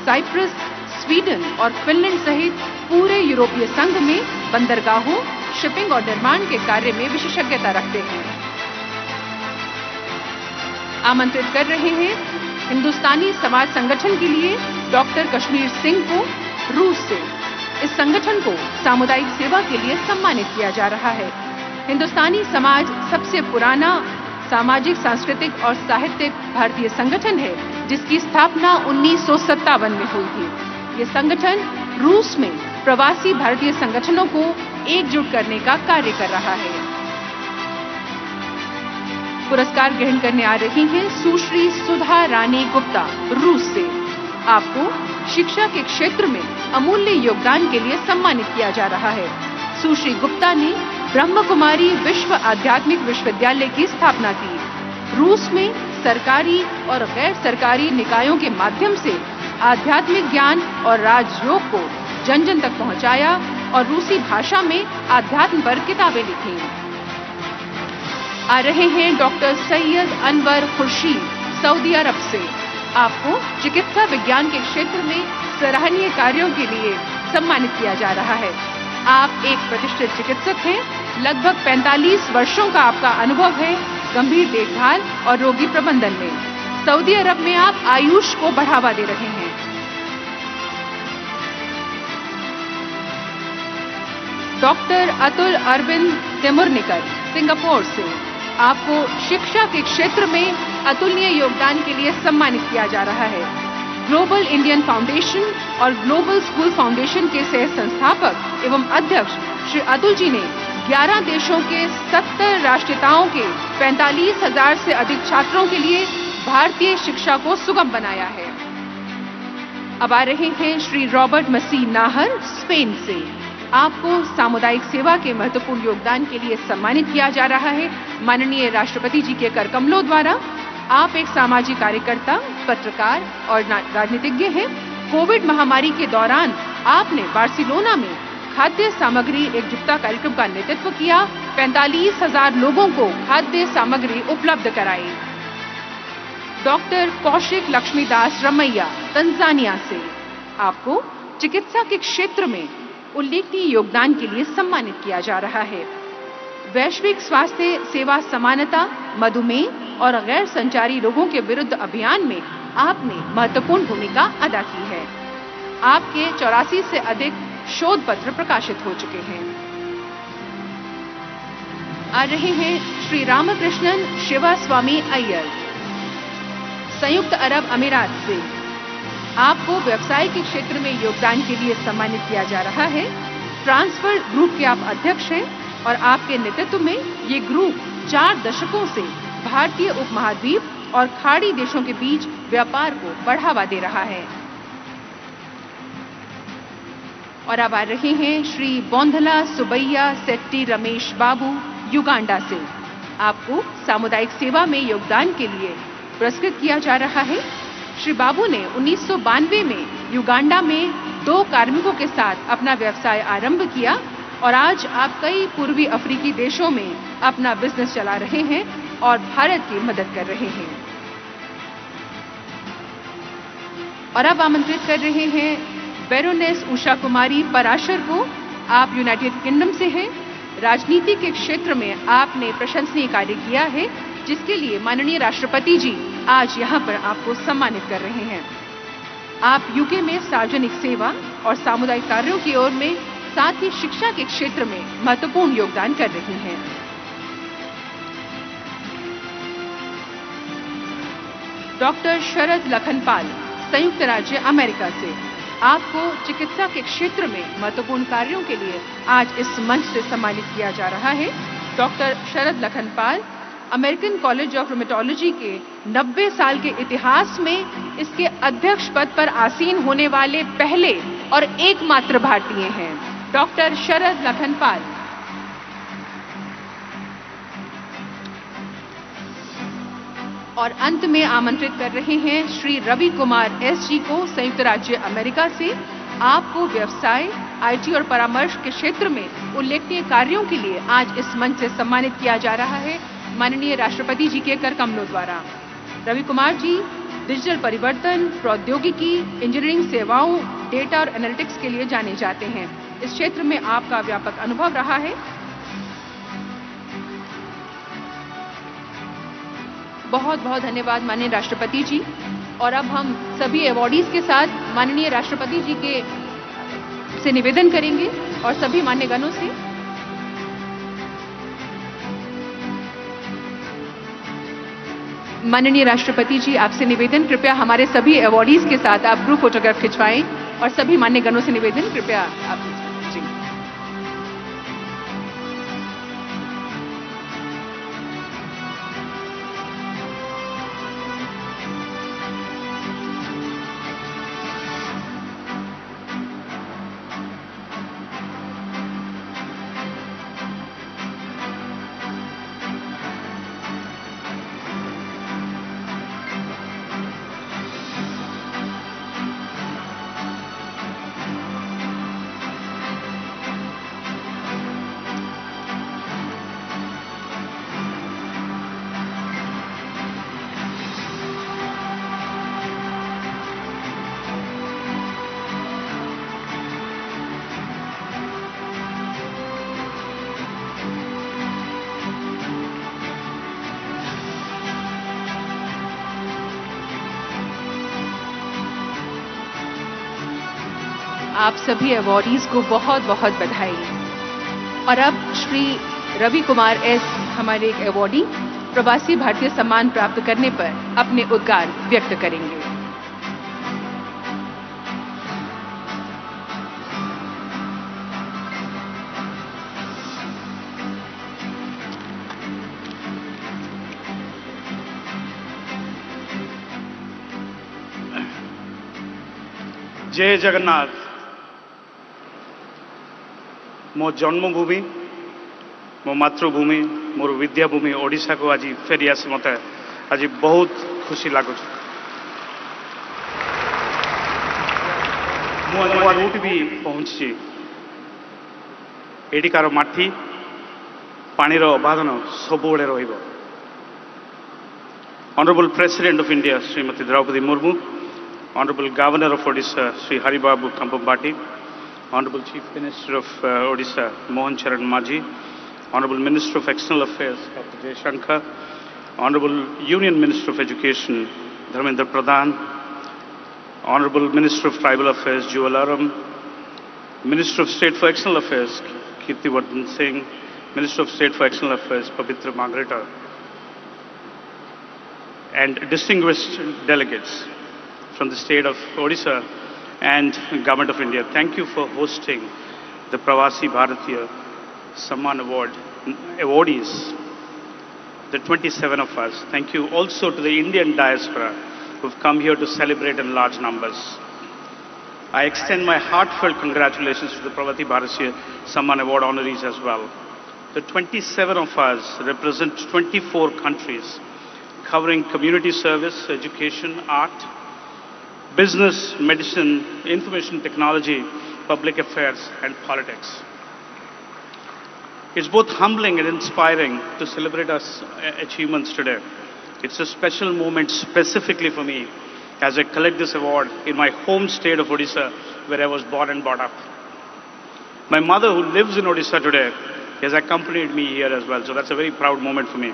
साइप्रस, स्वीडन और फिनलैंड सहित पूरे यूरोपीय संघ में बंदरगाहों, शिपिंग और निर्माण के कार्य में विशेषज्ञता रखते हैं। आमंत्रित कर रहे हैं हिंदुस्तानी समाज संगठन के लिए डॉक्टर कश्मीर सिंह को रूस से। इस संगठन को सामुदायिक सेवा के लिए सम्मानित किया जा रहा है। हिंदुस्तानी समाज सबसे पुराना सामाजिक, सांस्कृतिक और साहित्यिक भारतीय संगठन है, जिसकी स्थापना 1957 में हुई थी। ये संगठन रूस में प्रवासी भारतीय संगठनों को एकजुट करने का कार्य कर रहा है। पुरस्कार ग्रहण करने आ रही हैं सुश्री सुधा रानी गुप्ता रूस से। आपको शिक्षा के क्षेत्र में अमूल्य योगदान के लिए सम्मानित किया जा रहा है। सुश्री गुप्ता ने ब्रह्म कुमारी विश्व आध्यात्मिक विश्वविद्यालय की स्थापना की। रूस में सरकारी और गैर सरकारी निकायों के माध्यम से आध्यात्मिक ज्ञान और राजयोग को जन जन तक पहुंचाया और रूसी भाषा में आध्यात्म पर किताबें लिखी। आ रहे हैं डॉक्टर सैयद अनवर खुर्शीद सऊदी अरब से। आपको चिकित्सा विज्ञान के क्षेत्र में सराहनीय कार्यों के लिए सम्मानित किया जा रहा है। आप एक प्रतिष्ठित चिकित्सक हैं। लगभग 45 वर्षों का आपका अनुभव है गंभीर देखभाल और रोगी प्रबंधन में। सऊदी अरब में आप आयुष को बढ़ावा दे रहे हैं। डॉक्टर अतुल अरविंद तिमुरनिकर सिंगापुर से। आपको शिक्षा के क्षेत्र में अतुलनीय योगदान के लिए सम्मानित किया जा रहा है। ग्लोबल इंडियन फाउंडेशन और ग्लोबल स्कूल फाउंडेशन के सह संस्थापक एवं अध्यक्ष श्री अतुल जी ने 11 देशों के 70 राष्ट्रीयताओं के 45,000 से अधिक छात्रों के लिए भारतीय शिक्षा को सुगम बनाया है। अब आ रहे हैं श्री रॉबर्ट मसीह नाहर स्पेन से। आपको सामुदायिक सेवा के महत्वपूर्ण योगदान के लिए सम्मानित किया जा रहा है माननीय राष्ट्रपति जी के कर कमलों द्वारा। आप एक सामाजिक कार्यकर्ता, पत्रकार और राजनीतिज्ञ हैं। कोविड महामारी के दौरान आपने बार्सिलोना में खाद्य सामग्री एकजुटता कार्यक्रम का नेतृत्व किया। 45,000 लोगों को खाद्य सामग्री उपलब्ध कराई। डॉक्टर कौशिक लक्ष्मीदास रमैया तंजानिया से। आपको चिकित्सा के क्षेत्र में उल्लेखनीय योगदान के लिए सम्मानित किया जा रहा है। वैश्विक स्वास्थ्य सेवा समानता, मधुमेह और गैर संचारी रोगों के विरुद्ध अभियान में आपने महत्वपूर्ण भूमिका अदा की है। आपके 84 से अधिक शोध पत्र प्रकाशित हो चुके हैं। आ रहे हैं श्री रामकृष्णन शिवा स्वामी अय्यर संयुक्त अरब अमीरात से। आपको व्यवसाय के क्षेत्र में योगदान के लिए सम्मानित किया जा रहा है। ट्रांसफर ग्रुप के आप अध्यक्ष हैं और आपके नेतृत्व में ये ग्रुप 4 दशकों से भारतीय उपमहाद्वीप और खाड़ी देशों के बीच व्यापार को बढ़ावा दे रहा है। और अब आ रहे हैं श्री बोंधला सुबैया सेट्टी रमेश बाबू युगांडा से। आपको सामुदायिक सेवा में योगदान के लिए पुरस्कृत किया जा रहा है। श्री बाबू ने 1992 में युगांडा में 2 कार्मिकों के साथ अपना व्यवसाय आरंभ किया और आज आप कई पूर्वी अफ्रीकी देशों में अपना बिजनेस चला रहे हैं और भारत की मदद कर रहे हैं। और अब आमंत्रित कर रहे हैं बैरोनेस उषा कुमारी पराशर को। आप यूनाइटेड किंगडम से हैं। राजनीति के क्षेत्र में आपने प्रशंसनीय कार्य किया है। जिसके लिए माननीय राष्ट्रपति जी आज यहाँ पर आपको सम्मानित कर रहे हैं। आप यूके में सार्वजनिक सेवा और सामुदायिक कार्यों की ओर में, साथ ही शिक्षा के क्षेत्र में महत्वपूर्ण योगदान कर रही हैं। डॉक्टर शरद लखनपाल, संयुक्त राज्य अमेरिका से, आपको चिकित्सा के क्षेत्र में महत्वपूर्ण कार्यों के लिए आज इस मंच से सम्मानित किया जा रहा है। Doctor Sharad Lakhanpal American college of rheumatology के 90 साल के इतिहास में इसके अध्यक्ष पद पर आसीन होने वाले पहले और एकमात्र भारतीय हैं। डॉक्टर शरद लखनपाल। और अंत में आमंत्रित कर रहे हैं श्री रवि कुमार एस जी को, संयुक्त राज्य अमेरिका से। आपको व्यवसाय, आईटी और परामर्श के क्षेत्र में उल्लेखनीय कार्यों के लिए आज इस मंच से सम्मानित किया जा रहा है माननीय राष्ट्रपति जी के कर कमलों द्वारा। रवि कुमार जी डिजिटल परिवर्तन, प्रौद्योगिकी, इंजीनियरिंग सेवाओं, डेटा और एनालिटिक्स के लिए जाने जाते हैं। इस क्षेत्र में आपका व्यापक अनुभव रहा है। बहुत बहुत धन्यवाद माननीय राष्ट्रपति जी। और अब हम सभी अवॉर्डीज के साथ माननीय राष्ट्रपति जी के से निवेदन करेंगे और सभी मान्यगणों से। माननीय राष्ट्रपति जी, आपसे निवेदन, कृपया हमारे सभी अवॉर्डीज के साथ आप ग्रुप फोटोग्राफ खिंचवाएं और सभी मान्यगणों से निवेदन, कृपया आप जी। आप सभी अवॉर्डीज को बहुत बहुत बधाई। और अब श्री रवि कुमार एस, हमारे एक अवॉर्डी, प्रवासी भारतीय सम्मान प्राप्त करने पर अपने उद्गार व्यक्त करेंगे। जय जगन्नाथ। मो जन्मभूमि, मो मातृभूमि, मोर विद्याभूमि ओडिशा को आज फेरी आसी मत आज बहुत खुशी लगुच। मुझे भी पहुंची एटिकार माटी पानीर अबाधन सबुबले रहिबो। Honourable president of India Shrimati Droupadi Murmu, Honorable Governor of Odisha, Sri Haribabu Kambambati, Honorable Chief Minister of Odisha, Mohan Charan Majhi, Honorable Minister of External Affairs, Dr. Jaishankar, Honorable Union Minister of Education, Dharmendra Pradhan, Honorable Minister of Tribal Affairs, Jewel Aram, Minister of State for External Affairs, Kirtiwardhan Singh, Minister of State for External Affairs, Pavitra Margareta, and distinguished delegates from the state of Odisha and Government of India. Thank you for hosting the Pravasi Bharatiya Samman Award awardees, the 27 of us. Thank you also to the Indian diaspora who've come here to celebrate in large numbers. I extend my heartfelt congratulations to the Pravati Bharatiya Samman Award honorees as well. The 27 of us represent 24 countries covering community service, education, art, business, medicine, information technology, public affairs, and politics. It's both humbling and inspiring to celebrate our achievements today. It's a special moment specifically for me as I collect this award in my home state of Odisha, where I was born and brought up. My mother, who lives in Odisha today, has accompanied me here as well, so that's a very proud moment for me.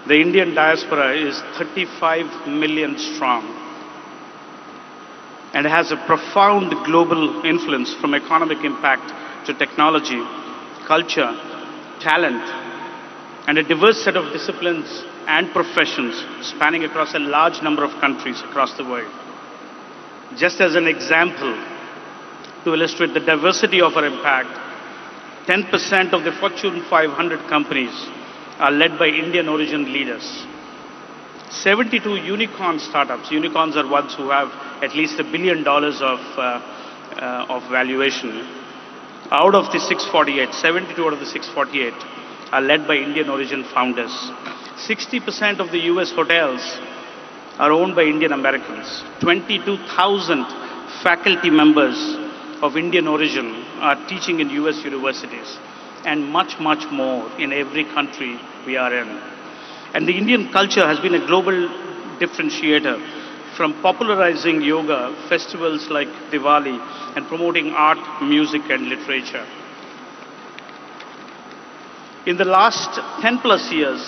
The Indian diaspora is 35 million strong and has a profound global influence from economic impact to technology, culture, talent, and a diverse set of disciplines and professions spanning across a large number of countries across the world. Just as an example, to illustrate the diversity of our impact, 10% of the Fortune 500 companies are led by Indian origin leaders. 72 unicorn startups, unicorns are ones who have at least $1 billion of valuation. Out of the 648, 72 out of the 648 are led by Indian origin founders. 60% of the US hotels are owned by Indian Americans. 22,000 faculty members of Indian origin are teaching in US universities, and much, much more in every country we are in. And the Indian culture has been a global differentiator, from popularizing yoga, festivals like Diwali, and promoting art, music, and literature. In the last 10 plus years,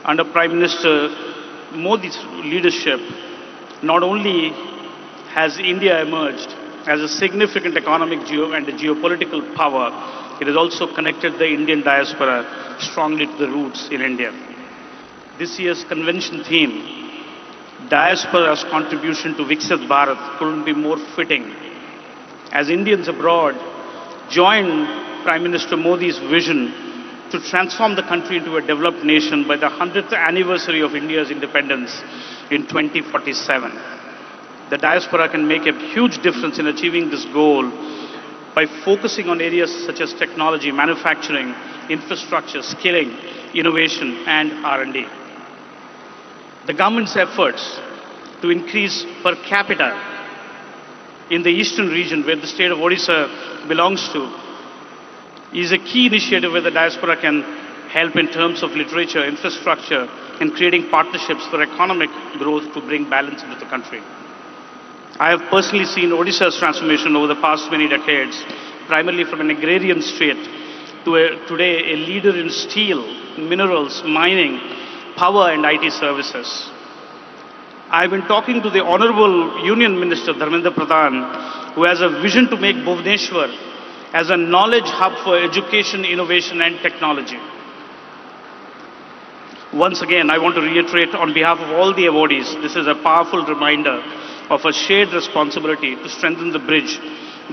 under Prime Minister Modi's leadership, not only has India emerged as a significant economic and geopolitical power, it has also connected the Indian diaspora strongly to the roots in India. This year's convention theme, Diaspora's Contribution to Viksit Bharat, couldn't be more fitting. As Indians abroad join Prime Minister Modi's vision to transform the country into a developed nation by the 100th anniversary of India's independence in 2047. The diaspora can make a huge difference in achieving this goal by focusing on areas such as technology, manufacturing, infrastructure, skilling, innovation, and R&D. The government's efforts to increase per capita in the eastern region, where the state of Odisha belongs to, is a key initiative where the diaspora can help in terms of literature, infrastructure, and creating partnerships for economic growth to bring balance into the country. I have personally seen Odisha's transformation over the past many decades, primarily from an agrarian state to today a leader in steel, minerals, mining, power, and IT services. I have been talking to the Honorable Union Minister Dharmendra Pradhan, who has a vision to make Bhubaneswar as a knowledge hub for education, innovation, and technology. Once again, I want to reiterate on behalf of all the awardees, this is a powerful reminder of a shared responsibility to strengthen the bridge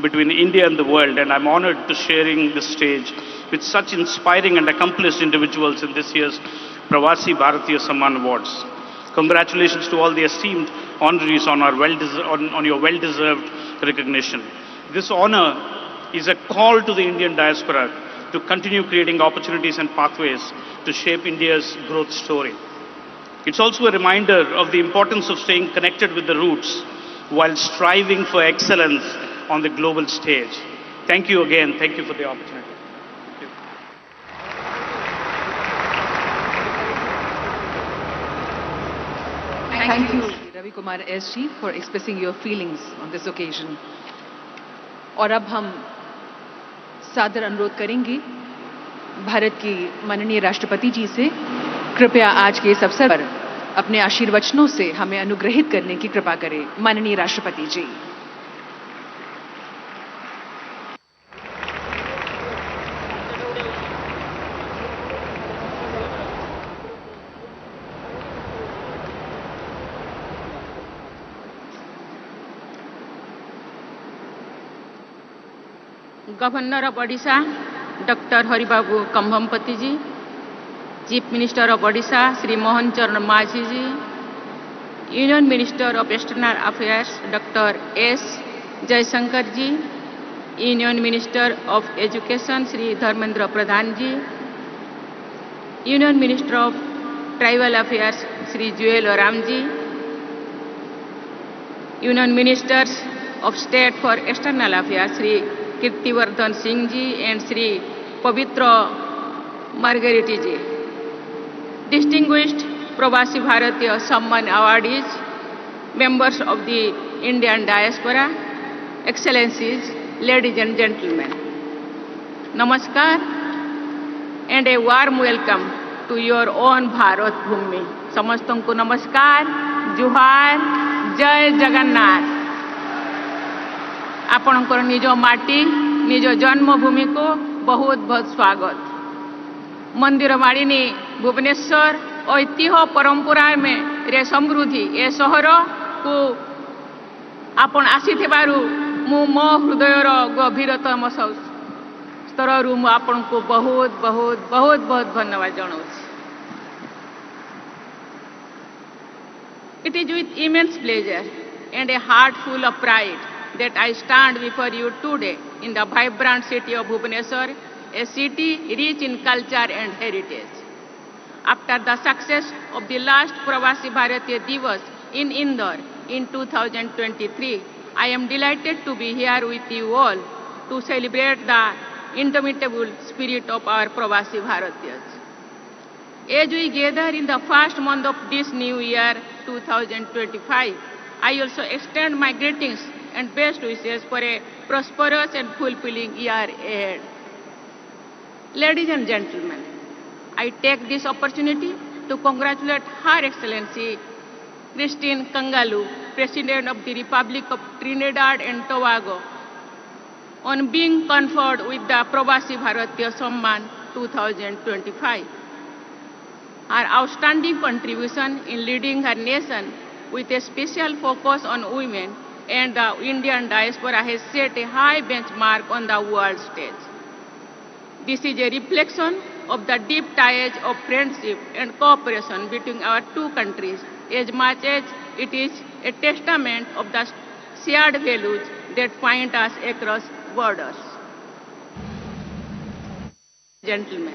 between India and the world, and I'm honored to sharing this stage with such inspiring and accomplished individuals in this year's Pravasi Bharatiya Samman Awards. Congratulations to all the esteemed honorees on your well-deserved recognition. This honor is a call to the Indian diaspora to continue creating opportunities and pathways to shape India's growth story. It's also a reminder of the importance of staying connected with the roots while striving for excellence on the global stage. Thank you again. Thank you for the opportunity. Thank you, Ravi Kumar SG, for expressing your feelings on this occasion. और अब हम सादर अनुरोध करेंगे भारत की माननीय राष्ट्रपति जी से कृपया आज के इस अवसर पर अपने आशीर्वचनों से हमें अनुग्रहित करने की कृपा करें। माननीय राष्ट्रपति जी। Governor of Odisha, Dr. Haribabu Kambhampati ji, Chief Minister of Odisha, Sri Mohan Charan Majhi ji, Union Minister of External Affairs, Dr. S. Jaishankar ji, Union Minister of Education, Sri Dharmendra Pradhan ji, Union Minister of Tribal Affairs, Sri Jewel Oram ji, Union Ministers of State for External Affairs, Sri Kirtivardhan Singh ji and Sri Pavitra Margariti ji. Distinguished Pravasi Bharatiya Samman awardees, members of the Indian diaspora, excellencies, ladies and gentlemen. Namaskar and a warm welcome to your own Bharat Bhumi. समस्तों को नमस्कार, जुहार, जय जगन्नाथ। आपणकर निज माटी, निज जन्मभूमि को बहुत बहुत स्वागत। मंदिर मालिनी भुवनेश्वर ऐतिह्य परंपरा में रे समृद्धि ए सहर को आपण आसीथिबारु मु मो हृदयर गभीरतम स्तरु मु आपण को बहुत बहुत बहुत बहुत धन्यवाद जनाऊँ। It is with immense pleasure and a heart full of pride that I stand before you today in the vibrant city of Bhubaneswar, a city rich in culture and heritage. After the success of the last Pravasi Bharatiya Divas in Indore in 2023, I am delighted to be here with you all to celebrate the indomitable spirit of our Pravasi Bharatiyas. As we gather in the first month of this new year, 2025, I also extend my greetings and best wishes for a prosperous and fulfilling year ahead. Ladies and gentlemen, I take this opportunity to congratulate Her Excellency Christine Kangaloo, President of the Republic of Trinidad and Tobago, on being conferred with the Pravasi Bharatiya Samman 2025. Her outstanding contribution in leading her nation with a special focus on women and the Indian diaspora has set a high benchmark on the world stage. This is a reflection of the deep ties of friendship and cooperation between our two countries, as much as it is a testament of the shared values that bind us across borders. Gentlemen,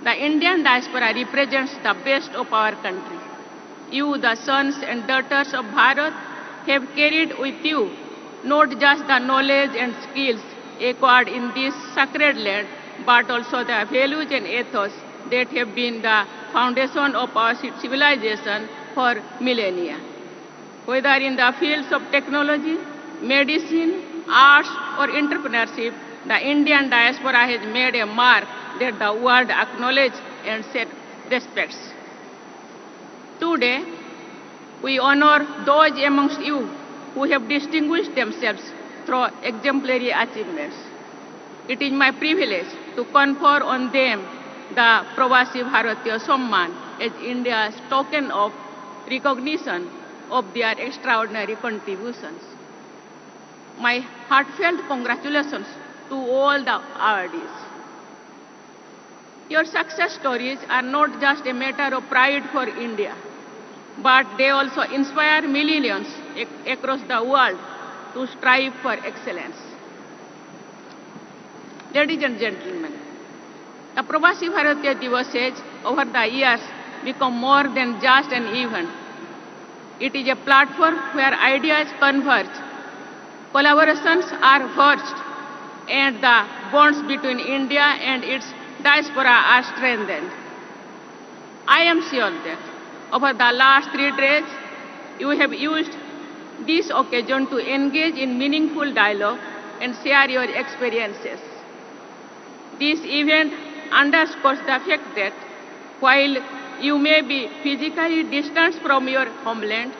the Indian diaspora represents the best of our country. You, the sons and daughters of Bharat, have carried with you not just the knowledge and skills acquired in this sacred land, but also the values and ethos that have been the foundation of our civilization for millennia. Whether in the fields of technology, medicine, arts, or entrepreneurship, the Indian diaspora has made a mark that the world acknowledges and respects. Today, we honor those amongst you who have distinguished themselves through exemplary achievements. It is my privilege to confer on them the Pravasi Bharatiya Samman as India's token of recognition of their extraordinary contributions. My heartfelt congratulations to all the awardees. Your success stories are not just a matter of pride for India, but they also inspire millions across the world to strive for excellence. Ladies and gentlemen, the Pravasi Bharatiya Divas has over the years become more than just an event. It is a platform where ideas converge, collaborations are forged, and the bonds between India and its diaspora are strengthened. I am sure that over the last 3 days, you have used this occasion to engage in meaningful dialogue and share your experiences. This event underscores the fact that while you may be physically distant from your homeland,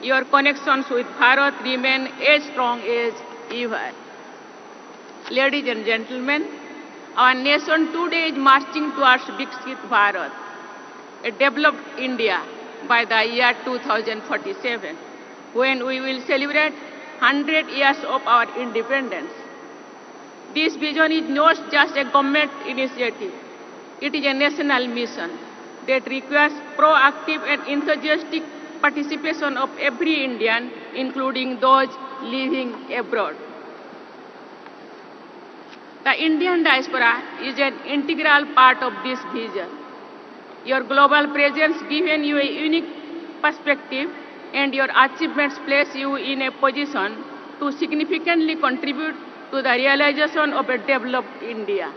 your connections with Bharat remain as strong as ever. Ladies and gentlemen, our nation today is marching towards Viksit Bharat, a developed India by the year 2047, when we will celebrate 100 years of our independence. This vision is not just a government initiative, it is a national mission that requires proactive and enthusiastic participation of every Indian, including those living abroad. The Indian diaspora is an integral part of this vision. Your global presence gives you a unique perspective, and your achievements place you in a position to significantly contribute to the realization of a developed India.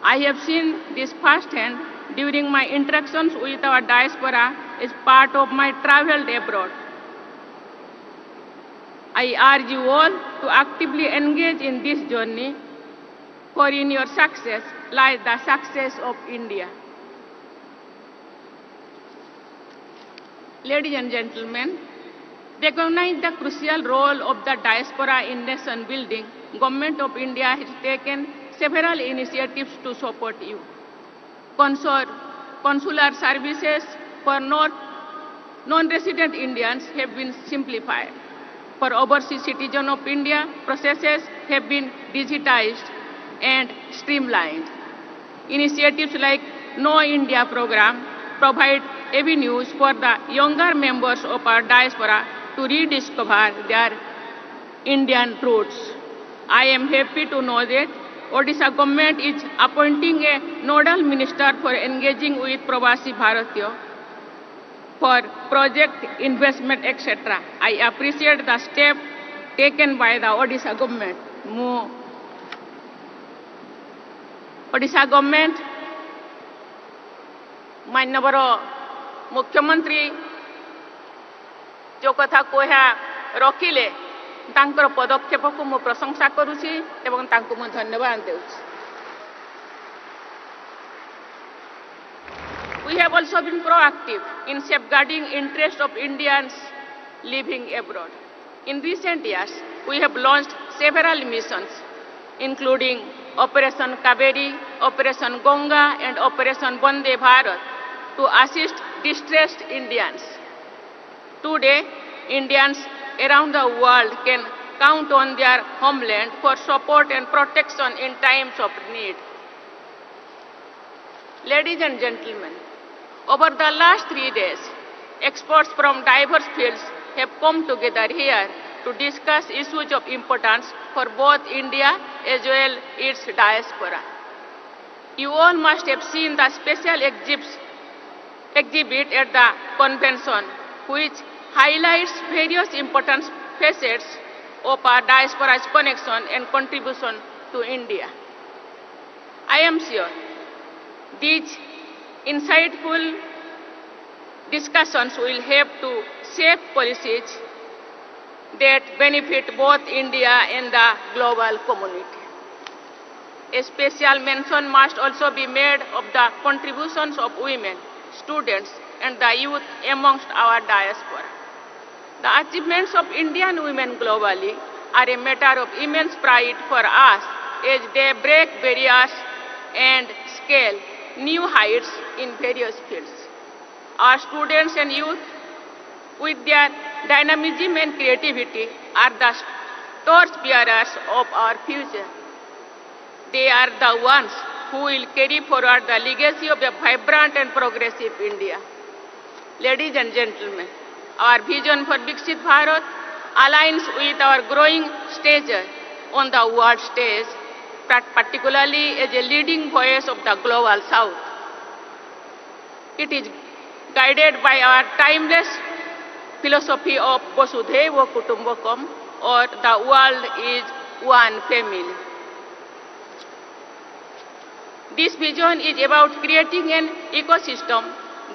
I have seen this firsthand during my interactions with our diaspora as part of my travels abroad. I urge you all to actively engage in this journey, for in your success lies the success of India. Ladies and gentlemen, recognize the crucial role of the diaspora in nation building. Government of India has taken several initiatives to support you. Consular services for non-resident Indians have been simplified. For overseas citizens of India, processes have been digitized and streamlined. Initiatives like Know India program provide avenues for the younger members of our diaspora to rediscover their Indian roots. I am happy to know that Odisha government is appointing a nodal minister for engaging with Pravasi Bharatiya for project investment, etc. I appreciate the step taken by the Odisha government. Odisha government, माननीय मुख्यमंत्री जो कथा कहा रखिले तांकर पदक्षेप को मु प्रशंसा करुछि एवं तांको मु धन्यवाद देउछि. We have also been proactive in safeguarding interests of Indians living abroad. In recent years, we have launched several missions, including Operation Kaveri, Operation Ganga, and Operation Vande Bharat, to assist distressed Indians. Today, Indians around the world can count on their homeland for support and protection in times of need. Ladies and gentlemen, over the last 3 days, experts from diverse fields have come together here to discuss issues of importance for both India as well as its diaspora. You all must have seen the special exhibit at the convention, which highlights various important facets of our diaspora's connection and contribution to India. I am sure these insightful discussions will help to shape policies that benefit both India and the global community. A special mention must also be made of the contributions of women, students, and the youth amongst our diaspora. The achievements of Indian women globally are a matter of immense pride for us as they break barriers and scale new heights in various fields. Our students and youth, with their dynamism and creativity, are the torchbearers of our future. They are the ones who will carry forward the legacy of a vibrant and progressive India. Ladies and gentlemen, our vision for Viksit Bharat aligns with our growing stature on the world stage, particularly as a leading voice of the global South. It is guided by our timeless philosophy of Vasudhaiva Kutumbakam, or the world is one family. This vision is about creating an ecosystem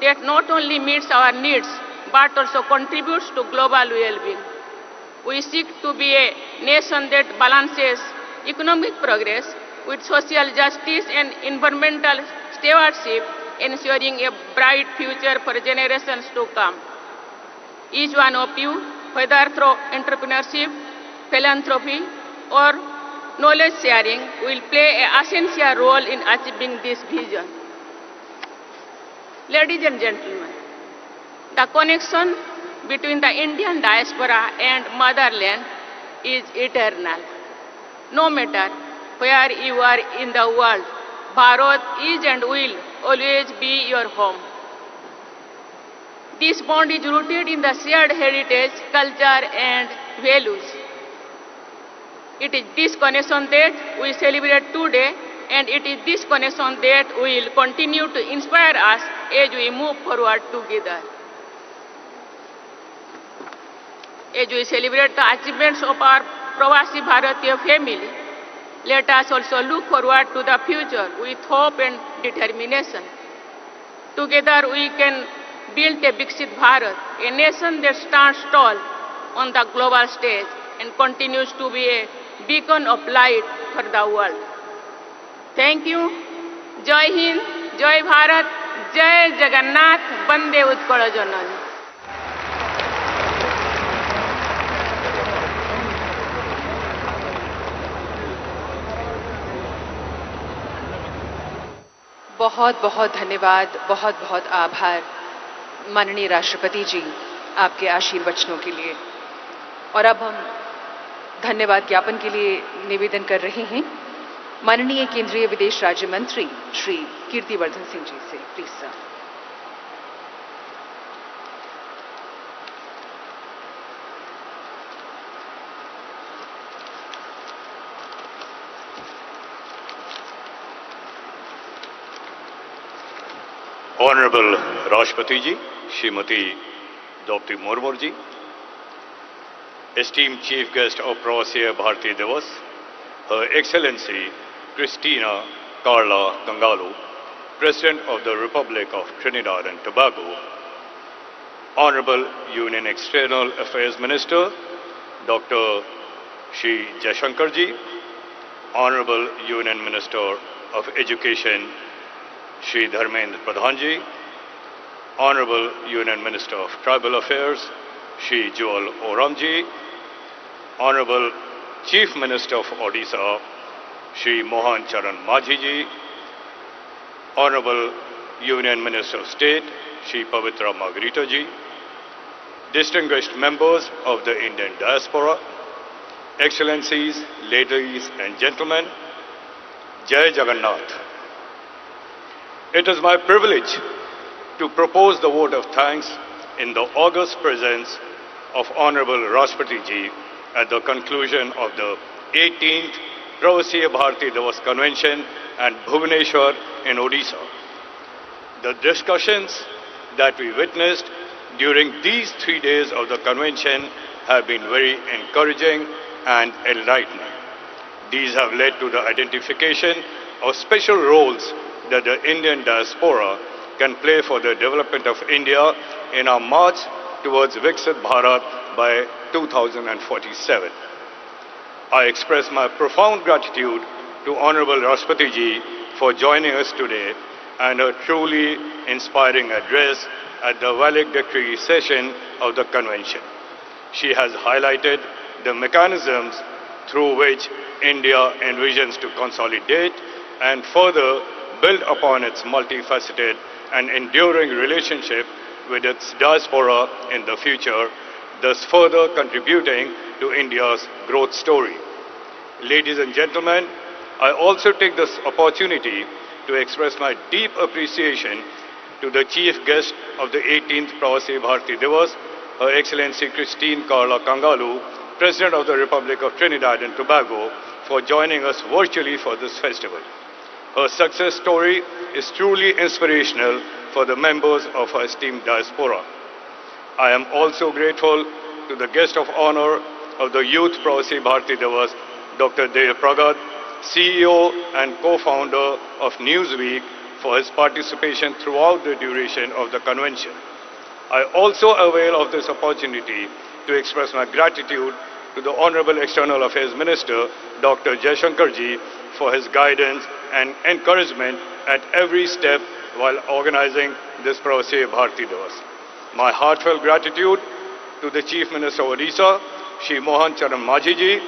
that not only meets our needs but also contributes to global well-being. We seek to be a nation that balances economic progress with social justice and environmental stewardship, ensuring a bright future for generations to come. Each one of you, whether through entrepreneurship, philanthropy, or knowledge sharing, will play an essential role in achieving this vision. Ladies and gentlemen, the connection between the Indian diaspora and motherland is eternal. No matter where you are in the world, Bharat is and will always be your home. This bond is rooted in the shared heritage, culture, and values. It is this connection that we celebrate today, and it is this connection that will continue to inspire us as we move forward together. As we celebrate the achievements of our Pravasi Bharatiya family, let us also look forward to the future with hope and determination. Together we can build a Viksit Bharat, a nation that stands tall on the global stage and continues to be a beacon of light for the world. Thank you. Jai Hind, Jai Bharat, Jai Jagannath, Vande Utkala Janani. बहुत बहुत धन्यवाद, बहुत बहुत आभार माननीय राष्ट्रपति जी आपके आशीर्वचनों के लिए। और अब हम धन्यवाद ज्ञापन के लिए निवेदन कर रहे हैं माननीय केंद्रीय विदेश राज्य मंत्री श्री कीर्तिवर्धन सिंह जी से। Please sir. Honorable Rashtrapati Ji, Srimati Draupadi Murmu Ji, esteemed Chief Guest of Pravasiya Bharatiya Divas, Her Excellency Christina Carla Kangalu, President of the Republic of Trinidad and Tobago, Honorable Union External Affairs Minister Dr. Shri Jaishankar Ji, Honorable Union Minister of Education Shri Dharmendra Pradhan Ji, Honorable Union Minister of Tribal Affairs Shri Joel Oram Ji, Honorable Chief Minister of Odisha Shri Mohan Charan Majhi Ji, Honorable Union Minister of State Shri Pavitra Margarita Ji, distinguished members of the Indian diaspora, Excellencies, ladies and gentlemen, Jai Jagannath. It is my privilege to propose the vote of thanks in the august presence of Honorable Rashtrapati Ji at the conclusion of the 18th Pravasiya Bharatiya Divas Convention at Bhubaneswar in Odisha. The discussions that we witnessed during these 3 days of the convention have been very encouraging and enlightening. These have led to the identification of special roles that the Indian diaspora can play for the development of India in our march towards Viksit Bharat by 2047. I express my profound gratitude to Honorable Rashtrapati Ji for joining us today and her truly inspiring address at the valedictory session of the convention. She has highlighted the mechanisms through which India envisions to consolidate and further build upon its multifaceted and enduring relationship with its diaspora in the future, thus further contributing to India's growth story. Ladies and gentlemen, I also take this opportunity to express my deep appreciation to the Chief Guest of the 18th Pravasiya Bharatiya Divas, Her Excellency Christine Carla Kangalu, President of the Republic of Trinidad and Tobago, for joining us virtually for this festival. Her success story is truly inspirational for the members of her esteemed diaspora. I am also grateful to the guest of honor of the Youth Pravasiya Bharatiya Divas, Dr. Dev Pragad, CEO and co-founder of Newsweek, for his participation throughout the duration of the convention. I also avail of this opportunity to express my gratitude to the Honorable External Affairs Minister, Dr. Jaishankar Ji, for his guidance and encouragement at every step while organizing this Pravasiya Bharatiya Divas. My heartfelt gratitude to the Chief Minister of Odisha, Shri Mohan Charan Majhi Ji,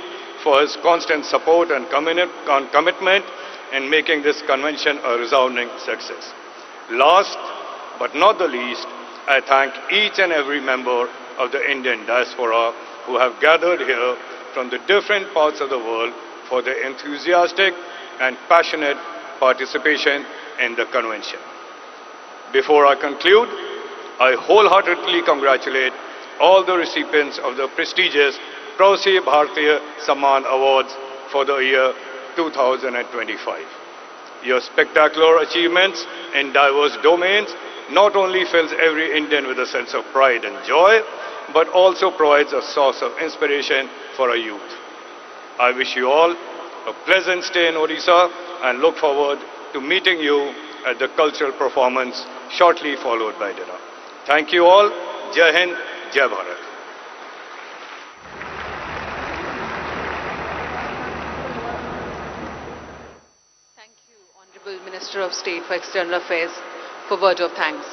for his constant support and commitment in making this convention a resounding success. Last but not the least, I thank each and every member of the Indian diaspora who have gathered here from the different parts of the world for their enthusiastic and passionate participation in the convention. Before I conclude, I wholeheartedly congratulate all the recipients of the prestigious Pravasiya Bharatiya Samman Awards for the year 2025. Your spectacular achievements in diverse domains not only fills every Indian with a sense of pride and joy, but also provides a source of inspiration for our youth. I wish you all a pleasant stay in Odisha and look forward to meeting you at the cultural performance shortly followed by dinner. Thank you all. Jai Hind, Jai Bharat. Thank you, Honorable Minister of State for External Affairs, for word of thanks.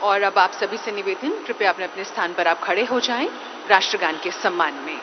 और अब आप सभी से निवेदन, कृपया अपने अपने स्थान पर आप खड़े हो जाएं राष्ट्रगान के सम्मान में।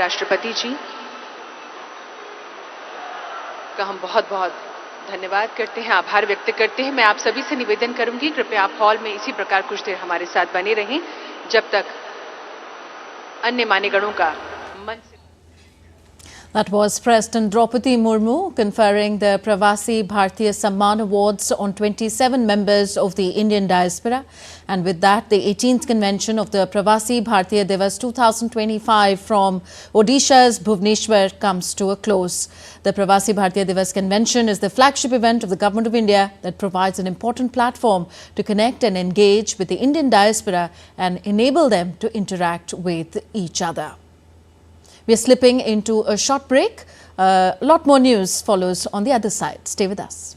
राष्ट्रपति जी का हम बहुत बहुत धन्यवाद करते हैं, आभार व्यक्त करते हैं। मैं आप सभी से निवेदन करूंगी, कृपया आप हॉल में इसी प्रकार कुछ देर हमारे साथ बने रहें जब तक अन्य मान्यगणों का मंच। That was President Draupadi Murmu conferring the Pravasi Bharatiya Samman Awards on 27 members of the Indian diaspora. And with that, the 18th convention of the Pravasi Bharatiya Divas 2025 from Odisha's Bhubaneswar comes to a close. The Pravasi Bharatiya Divas convention is the flagship event of the Government of India that provides an important platform to connect and engage with the Indian diaspora and enable them to interact with each other. We are slipping into a short break. A lot more news follows on the other side. Stay with us.